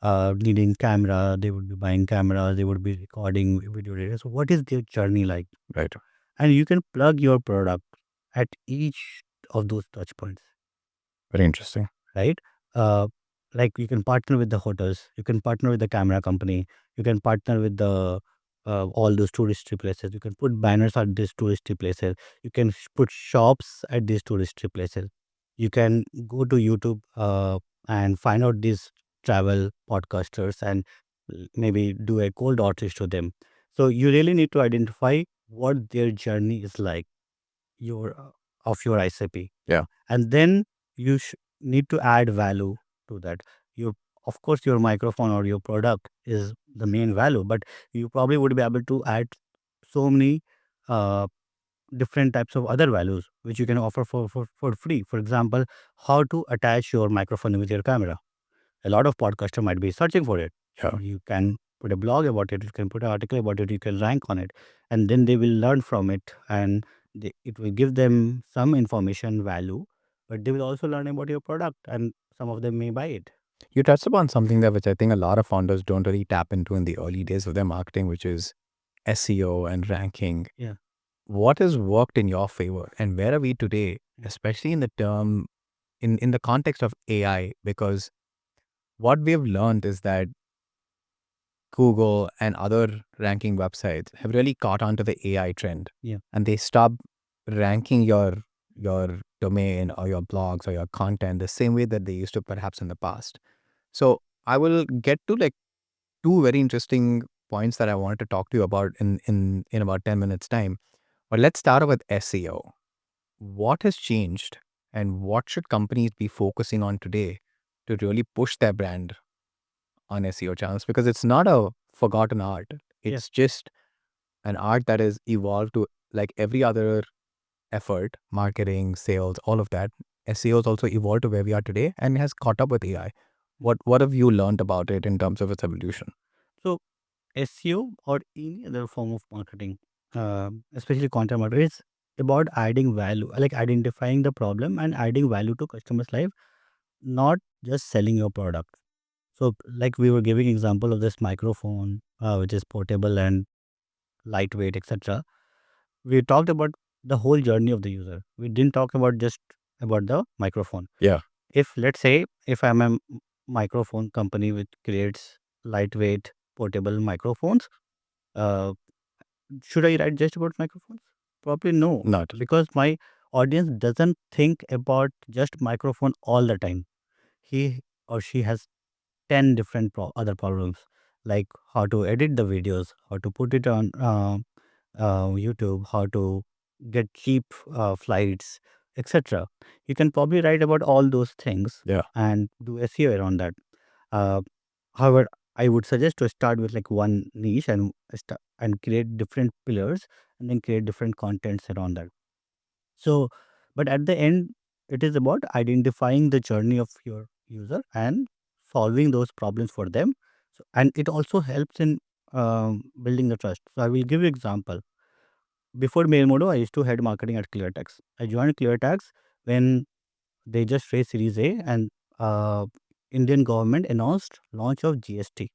needing camera, they would be buying cameras, they would be recording video data. So what is their journey like? Right. And you can plug your product at each of those touch points, Very interesting. right? Uh, like you can partner with the hotels, you can partner with the camera company, you can partner with the all those touristy places. You can put banners at these touristy places. You can put shops at these touristy places. You can go to YouTube and find out these travel podcasters and maybe do a cold outreach to them. So you really need to identify what their journey is like your of your ICP. Yeah. And then you need to add value to that. You, of course, your microphone or your product is the main value, but you probably would be able to add so many uh, different types of other values which you can offer for free. For example, how to attach your microphone with your camera. A lot of podcaster might be searching for it. Yeah. You can put a blog about it, you can put an article about it, you can rank on it, and then they will learn from it, and it will give them some information value, but they will also learn about your product, and some of them may buy it. You touched upon something there which I think a lot of founders don't really tap into in the early days of their marketing, which is SEO and ranking. Yeah. What has worked in your favor, and where are we today, especially in the term, in the context of AI? Because what we've learned is that Google and other ranking websites have really caught on to the AI trend. Yeah. And they stop ranking your domain or your blogs or your content the same way that they used to perhaps in the past. So I will get to like two very interesting points that I wanted to talk to you about in about 10 minutes time. But let's start with SEO. What has changed and what should companies be focusing on today to really push their brand on SEO channels? Because it's not a forgotten art. Yeah. It's just an art that has evolved to, like every other effort, marketing, sales, all of that. SEO has also evolved to where we are today and has caught up with AI. What have you learned about it in terms of its evolution? So SEO or any other form of marketing, especially content marketing, is about adding value, like identifying the problem and adding value to customers' life, not just selling your product. So, like we were giving example of this microphone, which is portable and lightweight, etc. We talked about the whole journey of the user. We didn't talk about just about the microphone. Yeah. If let's say if I'm a microphone company which creates lightweight portable microphones, uh, should I write just about microphones? Probably no, Not. because my audience doesn't think about just microphone all the time. He or she has 10 different other problems, like how to edit the videos, how to put it on YouTube, how to get cheap flights, etc. You can probably write about all those things Yeah. and do SEO around that. Uh, However, I would suggest to start with like one niche and create different pillars and then create different contents around that. So, but at the end, it is about identifying the journey of your user and solving those problems for them. So, and it also helps in building the trust. So, I will give you example. Before Mailmodo, I used to head marketing at Cleartax. I joined Cleartax when they just raised Series A and uh, Indian government announced launch of GST.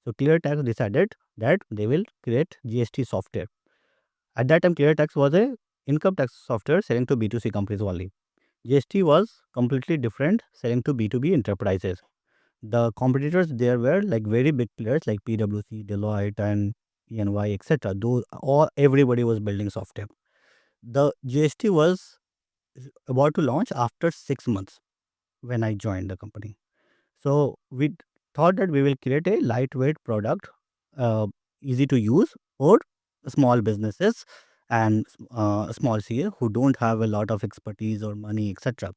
So Cleartax decided that they will create GST software. At that time, Cleartax was a income tax software selling to B2C companies only. GST was completely different, selling to B2B enterprises. The competitors there were like very big players like PwC, Deloitte, and ENY, etc. Those all everybody was building software. The GST was about to launch after 6 months when I joined the company. So we thought that we will create a lightweight product, uh, easy to use for small businesses and small CA who don't have a lot of expertise or money, etc.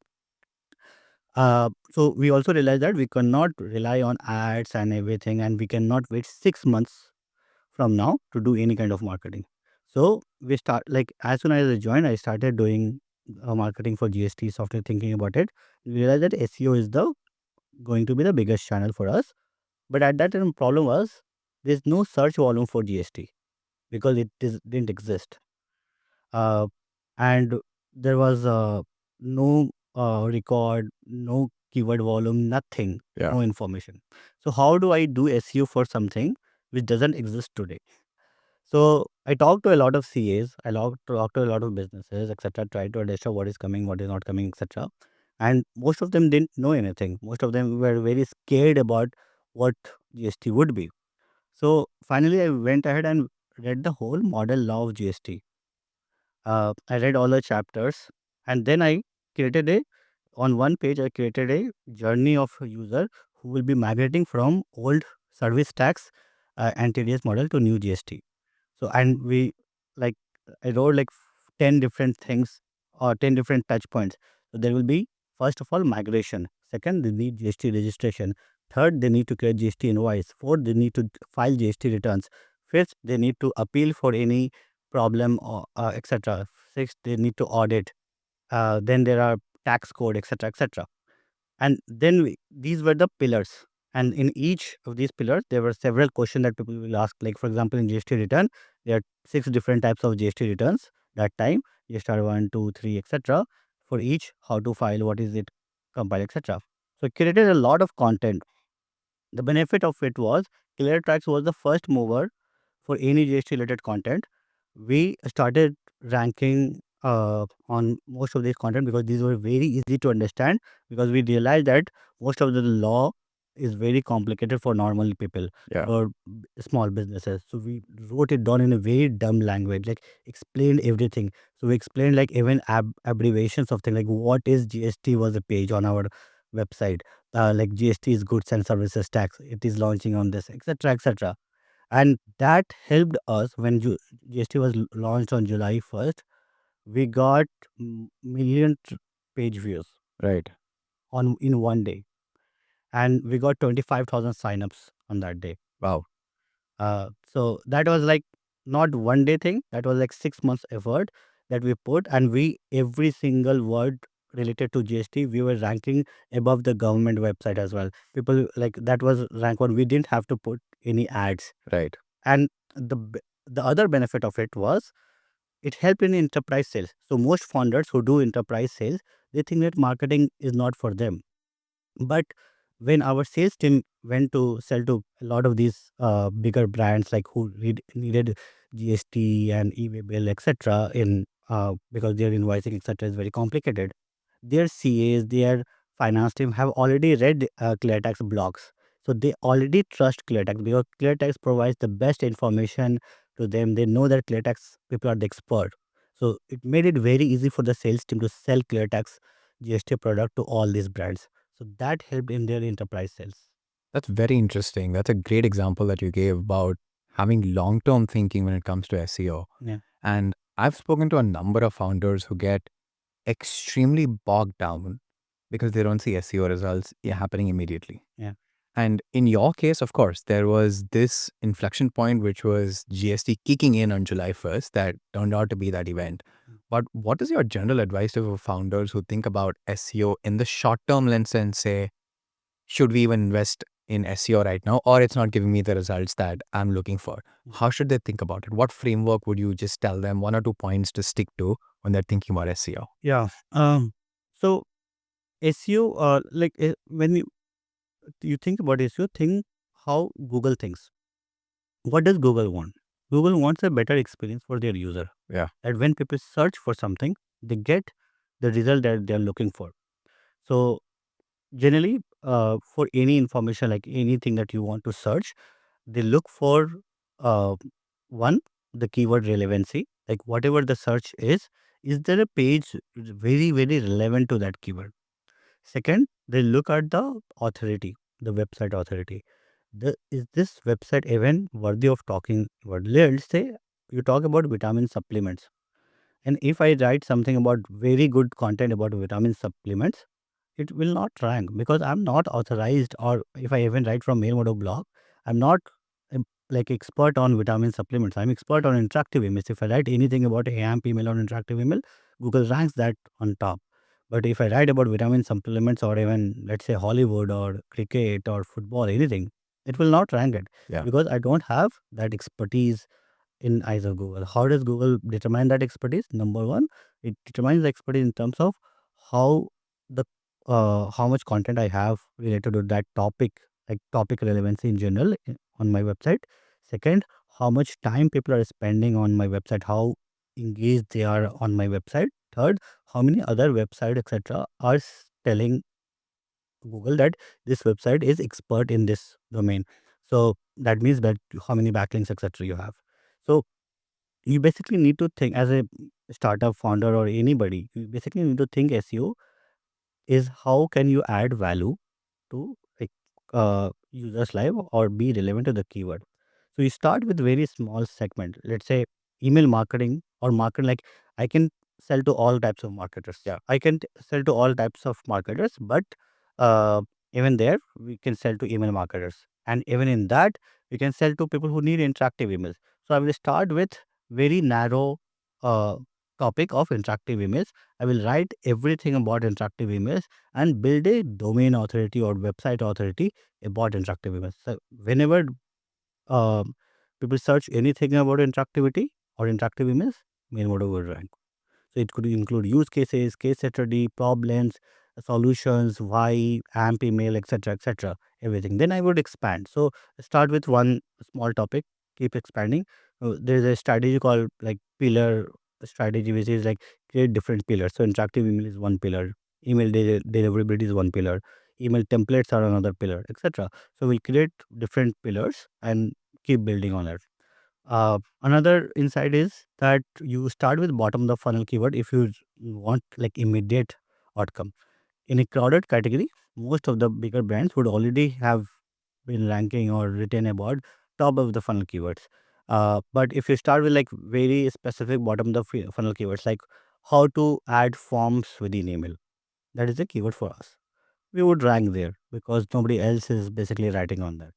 So we also realized that we cannot rely on ads and everything, and we cannot wait 6 months from now to do any kind of marketing. So we start like as soon as I joined, I started doing marketing for GST software, thinking about it. We realized that SEO is the going to be the biggest channel for us. But at that time, problem was there's no search volume for GST because didn't exist, uh, and there was no record, no keyword volume, nothing, Yeah. no information. So how do I do SEO for something which doesn't exist today? So I talked to a lot of CAs, talked to a lot of businesses, etc. Tried to understand what is coming, what is not coming, etc. And most of them didn't know anything. Most of them were very scared about what GST would be. So finally, I went ahead and read the whole model law of GST. I read all the chapters, and then I created a on one page. I created a journey of a user who will be migrating from old service tax and TDS model to new GST. So, and we like, I wrote like 10 different things or 10 different touch points. So, there will be first of all migration. Second, they need GST registration. Third, they need to create GST invoice. Fourth, they need to file GST returns. Fifth, they need to appeal for any problem or etc. Sixth, they need to audit. Then there are tax code, etc. etc. And then these were the pillars. And in each of these pillars, there were several questions that people will ask. Like, for example, in GST return, there are six different types of GST returns that time, GST 1, 2, 3, etc. For each, how to file, what is it, compile, etc. So it created a lot of content. The benefit of it was Cleartax was the first mover for any GST related content. We started ranking on most of these content because these were very easy to understand, because we realized that most of the law is very complicated for normal people, Yeah. for small businesses. So we wrote it down in a very dumb language, like explained everything. So we explained like even abbreviations of things, like what is GST was a page on our website. Like GST is goods and services tax. It is launching on this, etc., etc. And that helped us when GST was launched on July 1st. We got million page views Right. on in one day, and we got 25,000 signups on that day. Wow. So that was like not one day thing. That was like 6 months effort that we put, and we every single word related to GST we were ranking above the government website as well. People like that was rank one. We didn't have to put any ads, Right. and the other benefit of it was it helped in enterprise sales. So most founders who do enterprise sales, they think that marketing is not for them. But when our sales team went to sell to a lot of these bigger brands, like who needed GST and e-way bill, etc., in because their invoicing, etc., is very complicated, their CAs, their finance team have already read Cleartax blogs. So they already trust Cleartax because Cleartax provides the best information to them. They know that Cleartax people are the expert. So it made it very easy for the sales team to sell Cleartax GST product to all these brands. So that helped in their enterprise sales. That's very interesting. That's a great example that you gave about having long term thinking when it comes to SEO. Yeah. And I've spoken to a number of founders who get extremely bogged down because they don't see SEO results happening immediately. Yeah. And in your case, of course, there was this inflection point, which was GST kicking in on July 1st, that turned out to be that event. But what is your general advice to founders who think about SEO in the short term lens and say, should we even invest in SEO right now, or it's not giving me the results that I'm looking for? How should they think about it? What framework would you just tell them, one or two points to stick to when they're thinking about SEO? Yeah. So SEO, when you think about SEO, think how Google thinks. What does Google want? Google wants a better experience for their user. Yeah. That when people search for something, they get the result that they are looking for. So generally, for any information, like anything that you want to search, they look for uh, one, the keyword relevancy. Like whatever the search is there a page very very relevant to that keyword? Second, they look at the authority, the website authority. Is this website even worthy of talking about? Let's say you talk about vitamin supplements, and if I write something about very good content about vitamin supplements, it will not rank because I'm not authorized. Or if I even write from Mailmodo blog, I'm not like expert on vitamin supplements. I'm expert on interactive emails. If I write anything about AMP email or interactive email, Google ranks that on top. But if I write about vitamin supplements or even let's say Hollywood or cricket or football, anything, it will not rank it. Yeah. Because I don't have that expertise in eyes of Google. How does Google determine that expertise? Number one, it determines the expertise in terms of how the how much content I have related to that topic, like topic relevancy in general on my website. Second, how much time people are spending on my website, how engaged they are on my website. Third, how many other websites, etc., are telling Google that this website is expert in this domain. So that means that how many backlinks, etc., you have. So you basically need to think as a startup founder or anybody, you basically need to think SEO is how can you add value to like users live or be relevant to the keyword. So you start with very small segment. Let's say email marketing or market, like I can sell to all types of marketers. Yeah. I can sell to all types of marketers, but uh, even there we can sell to email marketers, and even in that we can sell to people who need interactive emails. So I will start with very narrow uh, topic of interactive emails. I will write everything about interactive emails and build a domain authority or website authority about interactive emails. So whenever um, people search anything about interactivity or interactive emails, Mailmodo will rank. So it could include use cases, case study, problems, solutions, why, AMP email, etc., everything. Then I would expand. So start with one small topic, keep expanding. There's a strategy called like pillar strategy, which is like create different pillars. So interactive email is one pillar, email deliverability is one pillar, email templates are another pillar, etc. So we'll create different pillars and keep building on it. Another insight is that you start with bottom of the funnel keyword if you want like immediate outcome. In a crowded category, most of the bigger brands would already have been ranking or written about top of the funnel keywords. But if you start with like very specific bottom of the funnel keywords, like how to add forms within email, that is a keyword for us. We would rank there because nobody else is basically writing on that.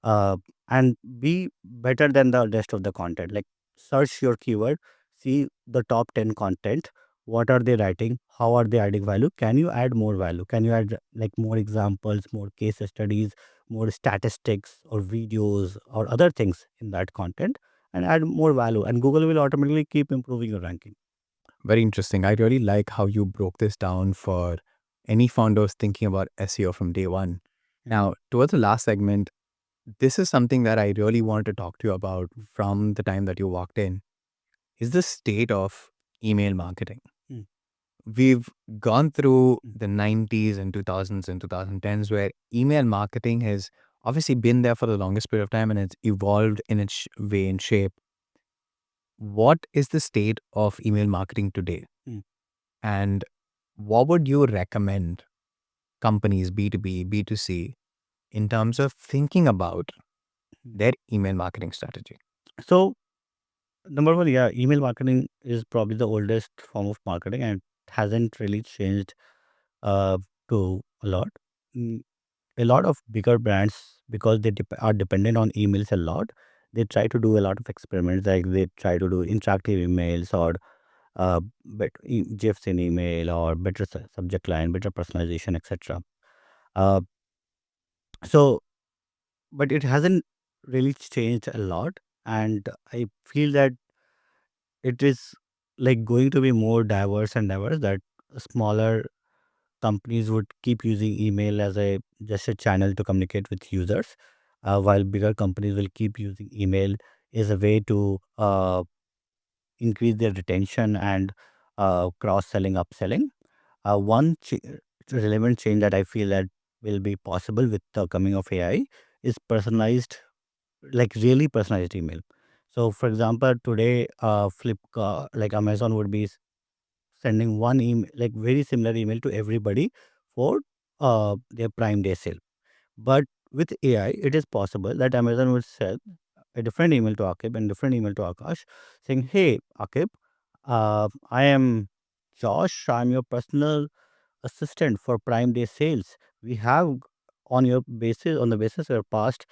uh, and be better than the rest of the content. Like search your keyword, see the top 10 content. What are they writing? How are they adding value? Can you add more value? Can you add like more examples, more case studies, more statistics or videos or other things in that content and add more value? And Google will automatically keep improving your ranking. Very interesting. I really like how you broke this down for any founders thinking about SEO from day one. Yeah. Now, towards the last segment, this is something that I really wanted to talk to you about from the time that you walked in, is the state of email marketing. Mm, We've gone through mm, the 90s and 2000s and 2010s where email marketing has obviously been there for the longest period of time and it's evolved in its way and shape. What is the state of email marketing today? mm, And what would you recommend companies, B2B, B2C, in terms of thinking about mm. their email marketing strategy? So number one, yeah, email marketing is probably the oldest form of marketing, and hasn't really changed uh, to a lot. Mm, A lot of bigger brands, because they are dependent on emails a lot, they try to do a lot of experiments. Like they try to do interactive emails, or GIFs in email, or better subject line, better personalization, etc. Uh, so, but it hasn't really changed a lot, and I feel that it is like going to be more diverse and diverse. That smaller companies would keep using email as a just a channel to communicate with users, while bigger companies will keep using email as a way to increase their retention and cross selling, upselling. One relevant change that I feel that will be possible with the coming of AI is personalized, like really personalized email. So, for example, today, Flipkart, like Amazon, would be sending one email, like very similar email to everybody for their Prime Day sale. But with AI, it is possible that Amazon will send a different email to Akib and different email to Akash, saying, "Hey, Akib, I am Josh. I'm your personal assistant for Prime Day sales. We have on the basis of your past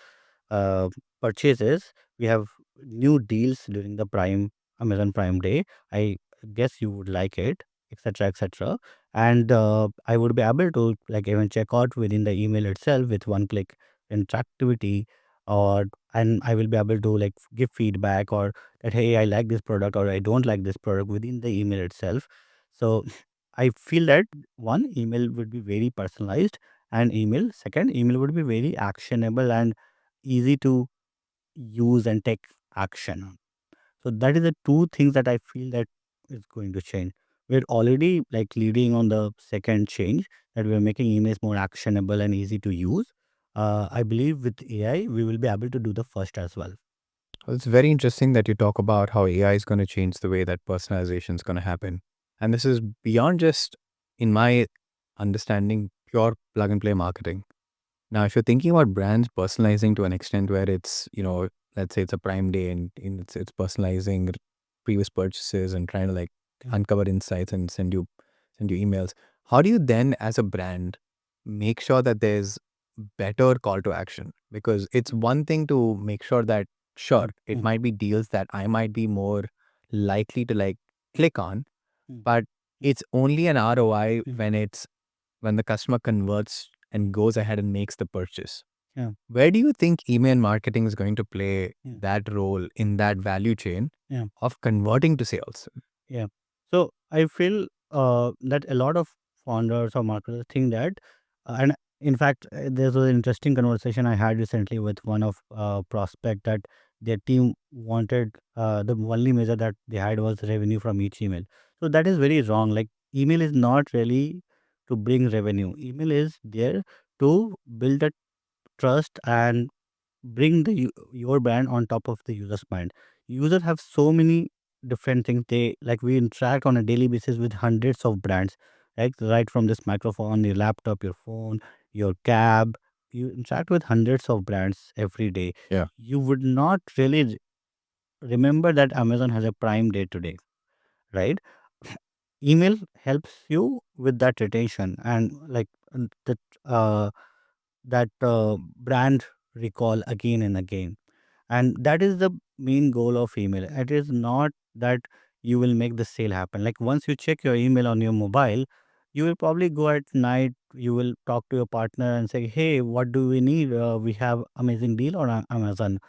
uh, purchases, we have new deals during the Prime Amazon Prime Day. I guess you would like it, etc., etc." And I would be able to like even check out within the email itself with one click interactivity, or and I will be able to like give feedback, or that, hey, I like this product or I don't like this product within the email itself. So I feel that one, email would be very personalized, and email would be very actionable and easy to use and take action on. So that is the two things that I feel that is going to change. We're already like leading on the second change, that we're making emails more actionable and easy to use. I believe with AI we will be able to do the first as well. Well, it's very interesting that you talk about how AI is going to change the way that personalization is going to happen. And this is beyond just, in my understanding, pure plug and play marketing. Now, if you're thinking about brands personalizing to an extent where it's, let's say it's a Prime Day and it's personalizing previous purchases and trying to like Yeah. uncover insights and send you emails, how do you then as a brand make sure that there's better call to action? Because it's one thing to make sure that sure, it Mm, might be deals that I might be more likely to like click on, mm, but mm, it's only an ROI mm, when the customer converts and goes ahead and makes the purchase. yeah, Where do you think email marketing is going to play yeah, that role in that value chain yeah. of converting to sales? Yeah. So I feel that a lot of founders or marketers think that, and in fact, there was an interesting conversation I had recently with one of prospect, that their team wanted the only measure that they had was revenue from each email. So that is very wrong. Like email is not really to bring revenue. Email is there to build a trust and bring your brand on top of the user's mind. Users have so many different things. They like we interact on a daily basis with hundreds of brands, right from this microphone, your laptop, your phone, your cab. You interact with hundreds of brands every day. Yeah. You would not really remember that Amazon has a Prime Day today, right? Email helps you with that retention and like uh, that brand recall again and again. And that is the main goal of email. It is not that you will make the sale happen. Like once you check your email on your mobile, you will probably go at night, you will talk to your partner and say, hey, what do we need? We have amazing deal on Amazon.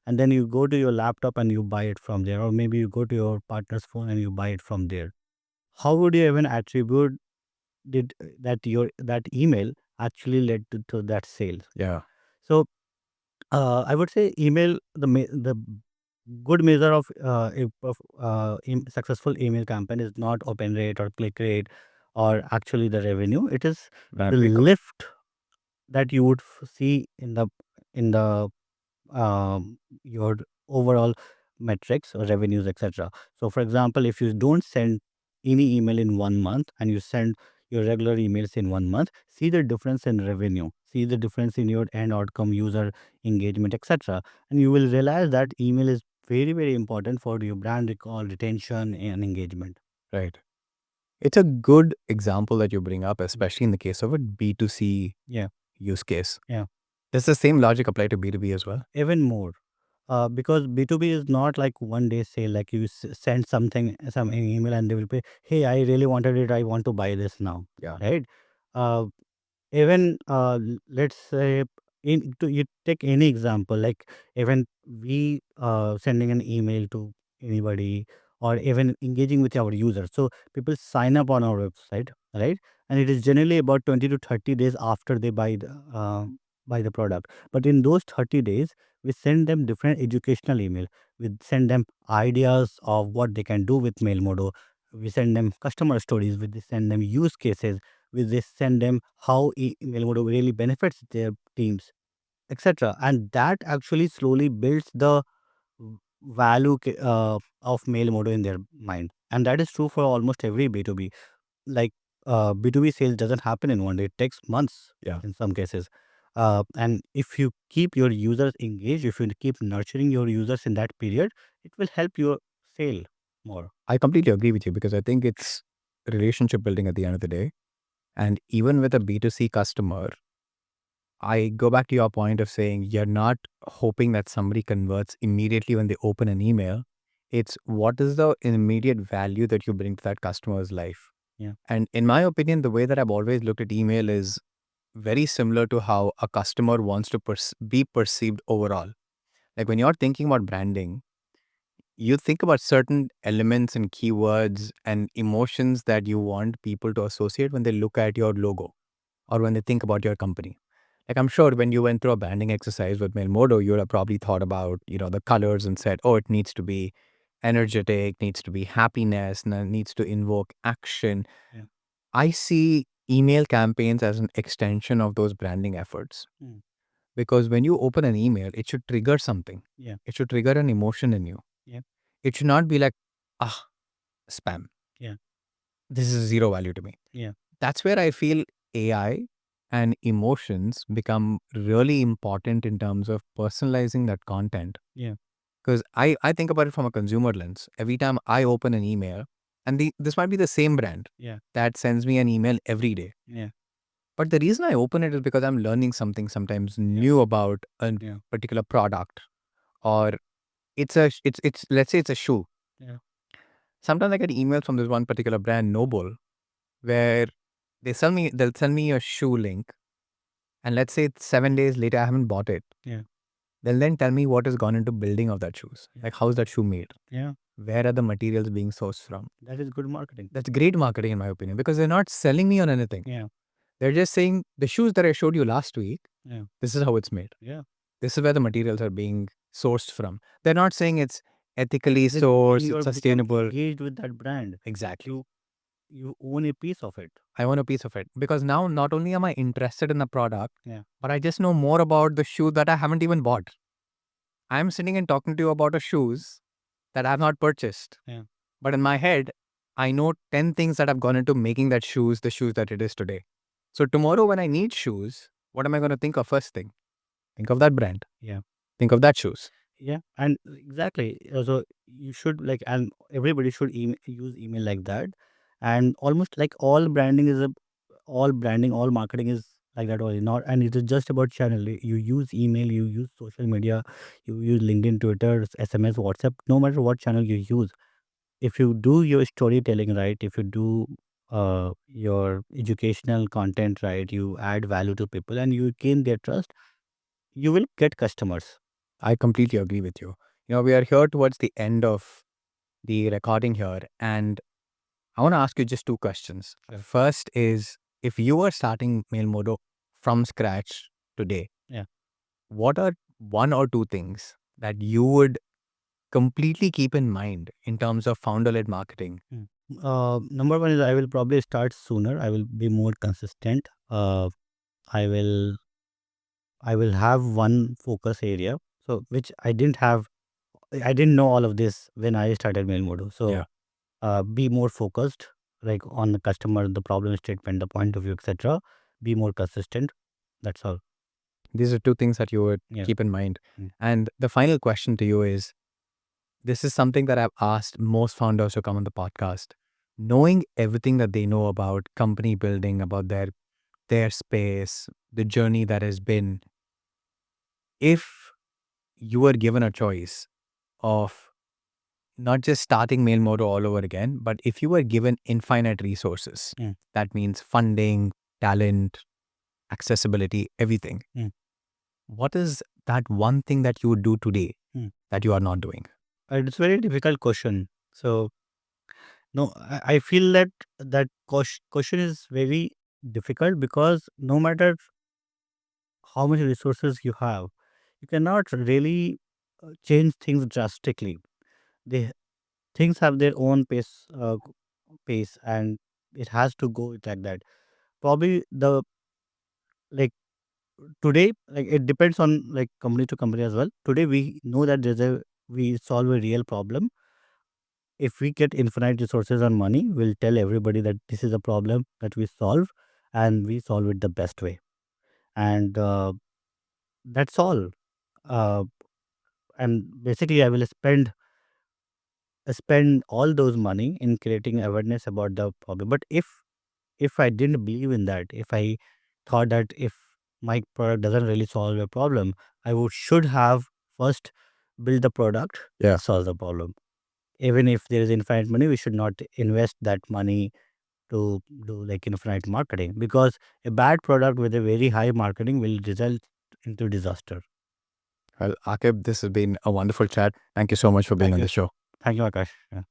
And then you go to your laptop and you buy it from there, or maybe you go to your partner's phone and you buy it from there. How would you even attribute did that your that email actually led to that sale? Yeah. So I would say email, the good measure of successful email campaign is not open rate or click rate or actually the revenue. It is the lift that you would see in the your overall metrics or revenues, etc. So, for example, if you don't send any email in 1 month and you send your regular emails in 1 month, see the difference in revenue, see the difference in your end outcome, user engagement, etc. And you will realize that email is very, very important for your brand recall, retention, and engagement. Right. It's a good example that you bring up, especially in the case of a B2C Yeah, use case. yeah. Does the same logic apply to B2B as well? Even more. Because B2B is not like one day sale, like you send something, some email and they will pay, hey, I really wanted it, I want to buy this now. Yeah. Right? Uh, even let's say you take any example, like even we sending an email to anybody or even engaging with our users, so people sign up on our website, right? And it is generally about 20 to 30 days after they buy the product. But in those 30 days we send them different educational email, we send them ideas of what they can do with Mailmodo, we send them customer stories, we send them use cases, we just send them how Mailmodo really benefits their teams, etc. And that actually slowly builds the value of Mailmodo in their mind. And that is true for almost every B2B. Like B2B sales doesn't happen in one day, it takes months. Yeah. In some cases. And if you keep your users engaged, if you keep nurturing your users in that period, it will help your sale more. I completely agree with you because I think it's relationship building at the end of the day. And even with a B2C customer, I go back to your point of saying you're not hoping that somebody converts immediately when they open an email. It's what is the immediate value that you bring to that customer's life. Yeah. And in my opinion, the way that I've always looked at email is very similar to how a customer wants to be perceived overall. Like when you're thinking about branding, you think about certain elements and keywords and emotions that you want people to associate when they look at your logo or when they think about your company. Like I'm sure when you went through a branding exercise with Mailmodo, you would have probably thought about, the colors and said, oh, it needs to be energetic, needs to be happiness, and it needs to invoke action. Yeah. I see email campaigns as an extension of those branding efforts. Mm. Because when you open an email, it should trigger something. Yeah. It should trigger an emotion in you. Yeah. It should not be like, ah, spam. Yeah. This is zero value to me. Yeah. That's where I feel AI and emotions become really important in terms of personalizing that content. Yeah. Because I think about it from a consumer lens. Every time I open an email, and this might be the same brand Yeah. that sends me an email every day. Yeah. But the reason I open it is because I'm learning something sometimes new about a Yeah. particular product, or it's let's say it's a shoe. Yeah. Sometimes I get emails from this one particular brand, Noble, where they'll send me a shoe link, and let's say it's 7 days later I haven't bought it. Yeah. They'll then tell me what has gone into building of that shoes. Yeah. Like how's that shoe made? Yeah. Where are the materials being sourced from? That is good marketing. That's great marketing in my opinion because they're not selling me on anything. Yeah. They're just saying the shoes that I showed you last week, Yeah. this is how it's made. Yeah. This is where the materials are being sourced from. They're not saying it's ethically Then sourced, you it's are become sustainable. engaged with that brand. Exactly. You own a piece of it. I want a piece of it because now not only am I interested in the product, Yeah. but I just know more about the shoe that I haven't even bought. I'm sitting and talking to you about a shoes that I have not purchased. Yeah. But in my head, I know 10 things that have gone into making that shoes the shoes that it is today. So tomorrow when I need shoes, what am I going to think of first thing? Think of that brand. Yeah. Think of that shoes. Yeah. And exactly. So you should and everybody should use email like that. And almost like all marketing is like that only. Not, and it is just about channel. You use email, you use social media, you use LinkedIn, Twitter, SMS, WhatsApp. No matter what channel you use, if you do your storytelling right, if you do your educational content right, you add value to people and you gain their trust, you will get customers. I completely agree with you. We are here towards the end of the recording here, and I want to ask you just two questions. Yeah. First is, if you were starting Mailmodo from scratch today, Yeah. what are one or two things that you would completely keep in mind in terms of founder-led marketing? Number one is I will probably start sooner. I will be more consistent. I will I will have one focus area. So which I didn't have. I didn't know all of this when I started Mailmodo. So Yeah. be more focused, like on the customer, the problem statement, the point of view, etc. Be more consistent. That's all. These are two things that you would Yeah. keep in mind. Mm. And the final question to you is, this is something that I've asked most founders who come on the podcast. knowing everything that they know about company building, about their space, the journey that has been, if you were given a choice of not just starting Mailmodo all over again, but if you were given infinite resources, Mm. that means funding, talent, accessibility, everything. Mm. What is that one thing that you would do today Mm. that you are not doing? It's a very difficult question. So no, I feel that question is very difficult because no matter how much resources you have, you cannot really change things drastically. They things have their own pace, and it has to go like that. Probably the like today, like it depends on like company to company as well. Today we know that we solve a real problem. If we get infinite resources and money, we'll tell everybody that this is a problem that we solve, and we solve it the best way. And that's all. Uh, and basically, I will spend all those money in creating awareness about the problem. But if I didn't believe in that, if I thought that if my product doesn't really solve a problem, I would should have first build the product Yeah. that solves the problem. Even if there is infinite money, we should not invest that money to do like infinite marketing, because a bad product with a very high marketing will result into disaster. Well, Akib, this has been a wonderful chat. Thank you so much for being Thank on you. the show. Thank you, Akash. Yeah.